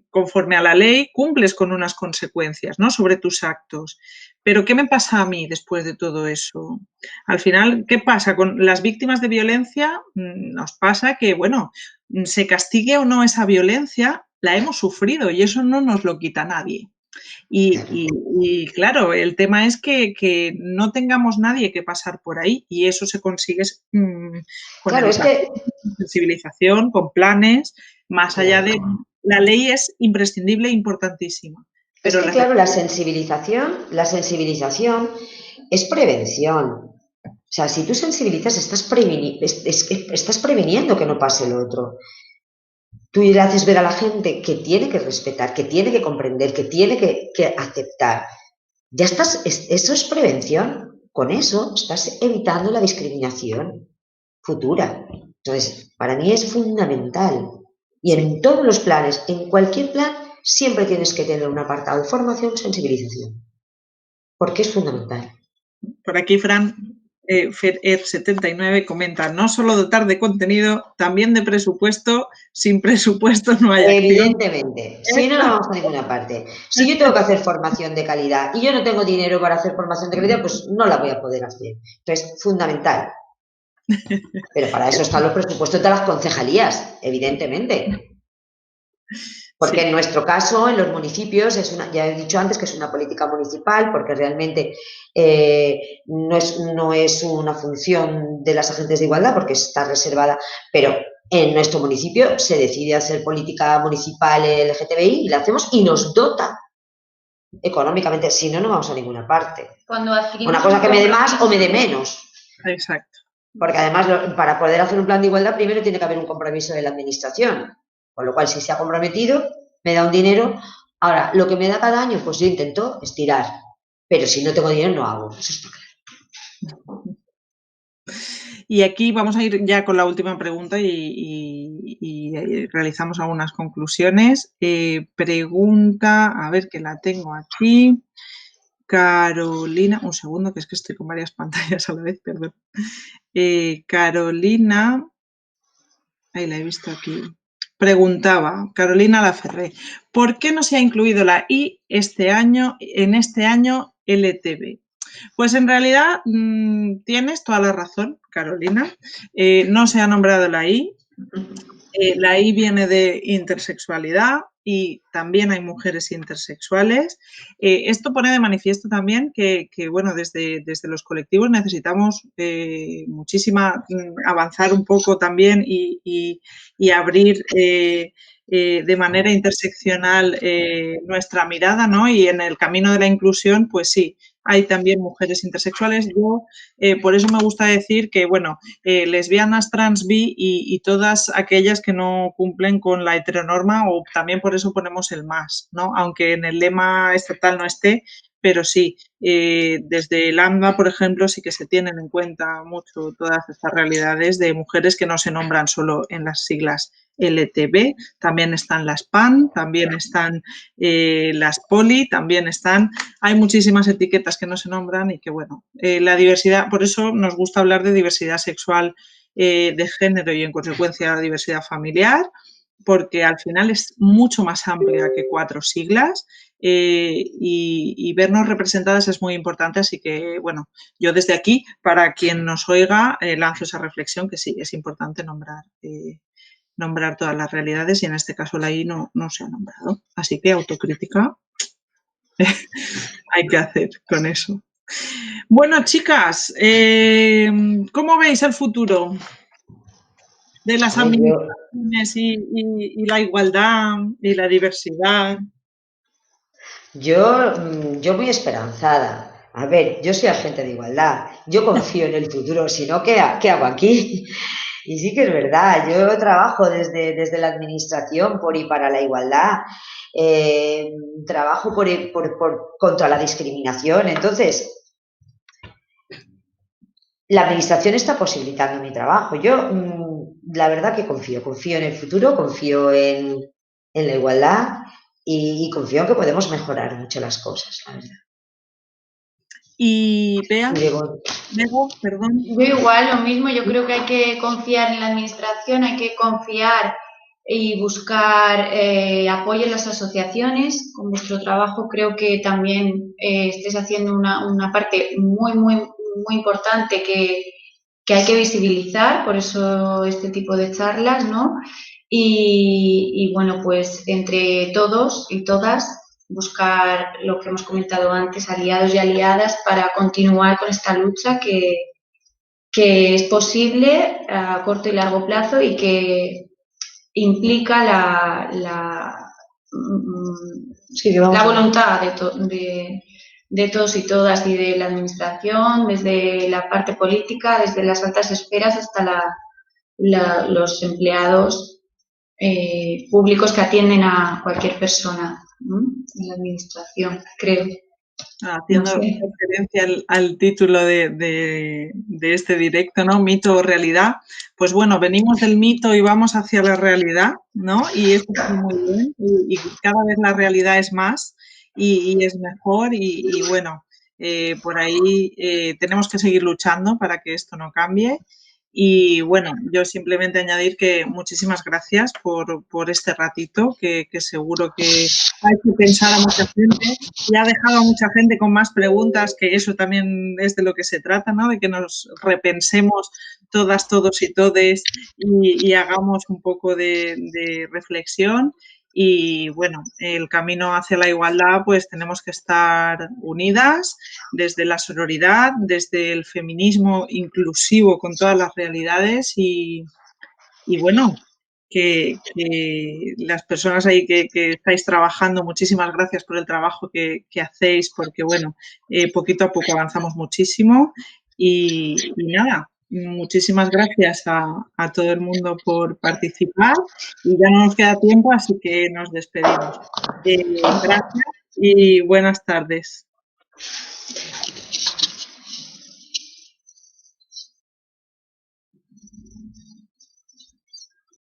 conforme a la ley, cumples con unas consecuencias, ¿no? Sobre tus actos. Pero ¿qué me pasa a mí después de todo eso? Al final, ¿qué pasa? Con las víctimas de violencia nos pasa que, bueno, se castigue o no esa violencia, la hemos sufrido y eso no nos lo quita nadie. Y claro, el tema es que no tengamos nadie que pasar por ahí y eso se consigue con Claro, es educación, que con sensibilización, con planes, más allá de... La ley es imprescindible e importantísima. Es Pero que, claro, la sensibilización es prevención. O sea, si tú sensibilizas, estás previniendo que no pase lo otro. Tú le haces ver a la gente que tiene que respetar, que tiene que comprender, que tiene que aceptar. Ya estás, eso es prevención. Con eso estás evitando la discriminación futura. Entonces, para mí es fundamental. Y en todos los planes, en cualquier plan, siempre tienes que tener un apartado de formación, sensibilización. Porque es fundamental. Por aquí, Fran, FER79 comenta, no solo dotar de contenido, también de presupuesto. Sin presupuesto no hay acción. Evidentemente, si no, no vamos a ninguna parte. Si yo tengo que hacer formación de calidad y yo no tengo dinero para hacer formación de calidad, pues no la voy a poder hacer. Entonces, fundamental. Pero para eso están los presupuestos de las concejalías, evidentemente. Porque sí. En nuestro caso, en los municipios, ya he dicho antes que es una política municipal, porque realmente no es una función de las agentes de igualdad, porque está reservada, pero en nuestro municipio se decide hacer política municipal LGTBI y la hacemos y nos dota económicamente, si no, no vamos a ninguna parte. Una cosa que me dé más o me dé menos. Exacto. Porque además, para poder hacer un plan de igualdad, primero tiene que haber un compromiso de la administración. Con lo cual, si se ha comprometido, me da un dinero. Ahora, lo que me da cada año, pues yo intento estirar. Pero si no tengo dinero, no hago. Eso está claro. Y aquí vamos a ir ya con la última pregunta y realizamos algunas conclusiones. Pregunta, a ver que la tengo aquí. Carolina, un segundo, que es que estoy con varias pantallas a la vez, perdón. Carolina, ahí la he visto aquí. Preguntaba, Carolina Laferré, ¿por qué no se ha incluido la I en este año LTV? Pues en realidad tienes toda la razón, Carolina. No se ha nombrado la I La I viene de intersexualidad y también hay mujeres intersexuales. Esto pone de manifiesto también que bueno, desde los colectivos necesitamos avanzar un poco también y abrir de manera interseccional nuestra mirada, ¿no? Y en el camino de la inclusión, pues sí, hay también mujeres intersexuales. Yo, por eso me gusta decir que, bueno, lesbianas, trans, bi y todas aquellas que no cumplen con la heteronorma, o también por eso ponemos el más, ¿no? Aunque en el lema estatal no esté, pero sí, desde el AMBA, por ejemplo, sí que se tienen en cuenta mucho todas estas realidades de mujeres que no se nombran solo en las siglas LTB, también están las PAN, también están las POLI, también están, hay muchísimas etiquetas que no se nombran y que, bueno, la diversidad, por eso nos gusta hablar de diversidad sexual, de género y, en consecuencia, la diversidad familiar, porque al final es mucho más amplia que 4 siglas y vernos representadas es muy importante. Así que, bueno, yo desde aquí, para quien nos oiga, lanzo esa reflexión que sí, es importante nombrar todas las realidades y en este caso la I no se ha nombrado. Así que autocrítica hay que hacer con eso. Bueno, chicas, ¿cómo veis el futuro de las administraciones y la igualdad y la diversidad? Yo muy esperanzada. A ver, yo soy agente de igualdad, yo confío en el futuro, si no, ¿qué hago aquí? Y sí que es verdad, yo trabajo desde la administración por y para la igualdad, trabajo contra la discriminación, entonces la administración está posibilitando mi trabajo. Yo, la verdad que confío en el futuro, confío en la igualdad y confío en que podemos mejorar mucho las cosas, la verdad. Y Bea, perdón. Yo igual, lo mismo, yo creo que hay que confiar en la administración, hay que confiar y buscar apoyo en las asociaciones. Con vuestro trabajo creo que también estáis haciendo una parte muy, muy, muy importante que hay que visibilizar, por eso este tipo de charlas, ¿no? Y bueno, pues entre todos y todas buscar lo que hemos comentado antes, aliados y aliadas para continuar con esta lucha que es posible a corto y largo plazo y que implica la voluntad de todos y todas y de la administración, desde la parte política, desde las altas esferas hasta los empleados públicos que atienden a cualquier persona, ¿no? En la administración, creo. Haciendo referencia al título de este directo, ¿no? Mito o realidad. Pues bueno, venimos del mito y vamos hacia la realidad, ¿no? Y esto está muy bien. Y cada vez la realidad es más y es mejor. Y bueno, por ahí tenemos que seguir luchando para que esto no cambie. Y bueno, yo simplemente añadir que muchísimas gracias por este ratito, que seguro que ha hecho pensar a mucha gente y ha dejado a mucha gente con más preguntas, que eso también es de lo que se trata, ¿no? De que nos repensemos todas, todos y todes y hagamos un poco de reflexión. Y bueno, el camino hacia la igualdad, pues tenemos que estar unidas desde la sororidad, desde el feminismo inclusivo con todas las realidades y bueno, que las personas ahí que estáis trabajando, muchísimas gracias por el trabajo que hacéis, porque bueno, poquito a poco avanzamos muchísimo y nada, muchísimas gracias a todo el mundo por participar y ya no nos queda tiempo, así que nos despedimos. Gracias y buenas tardes.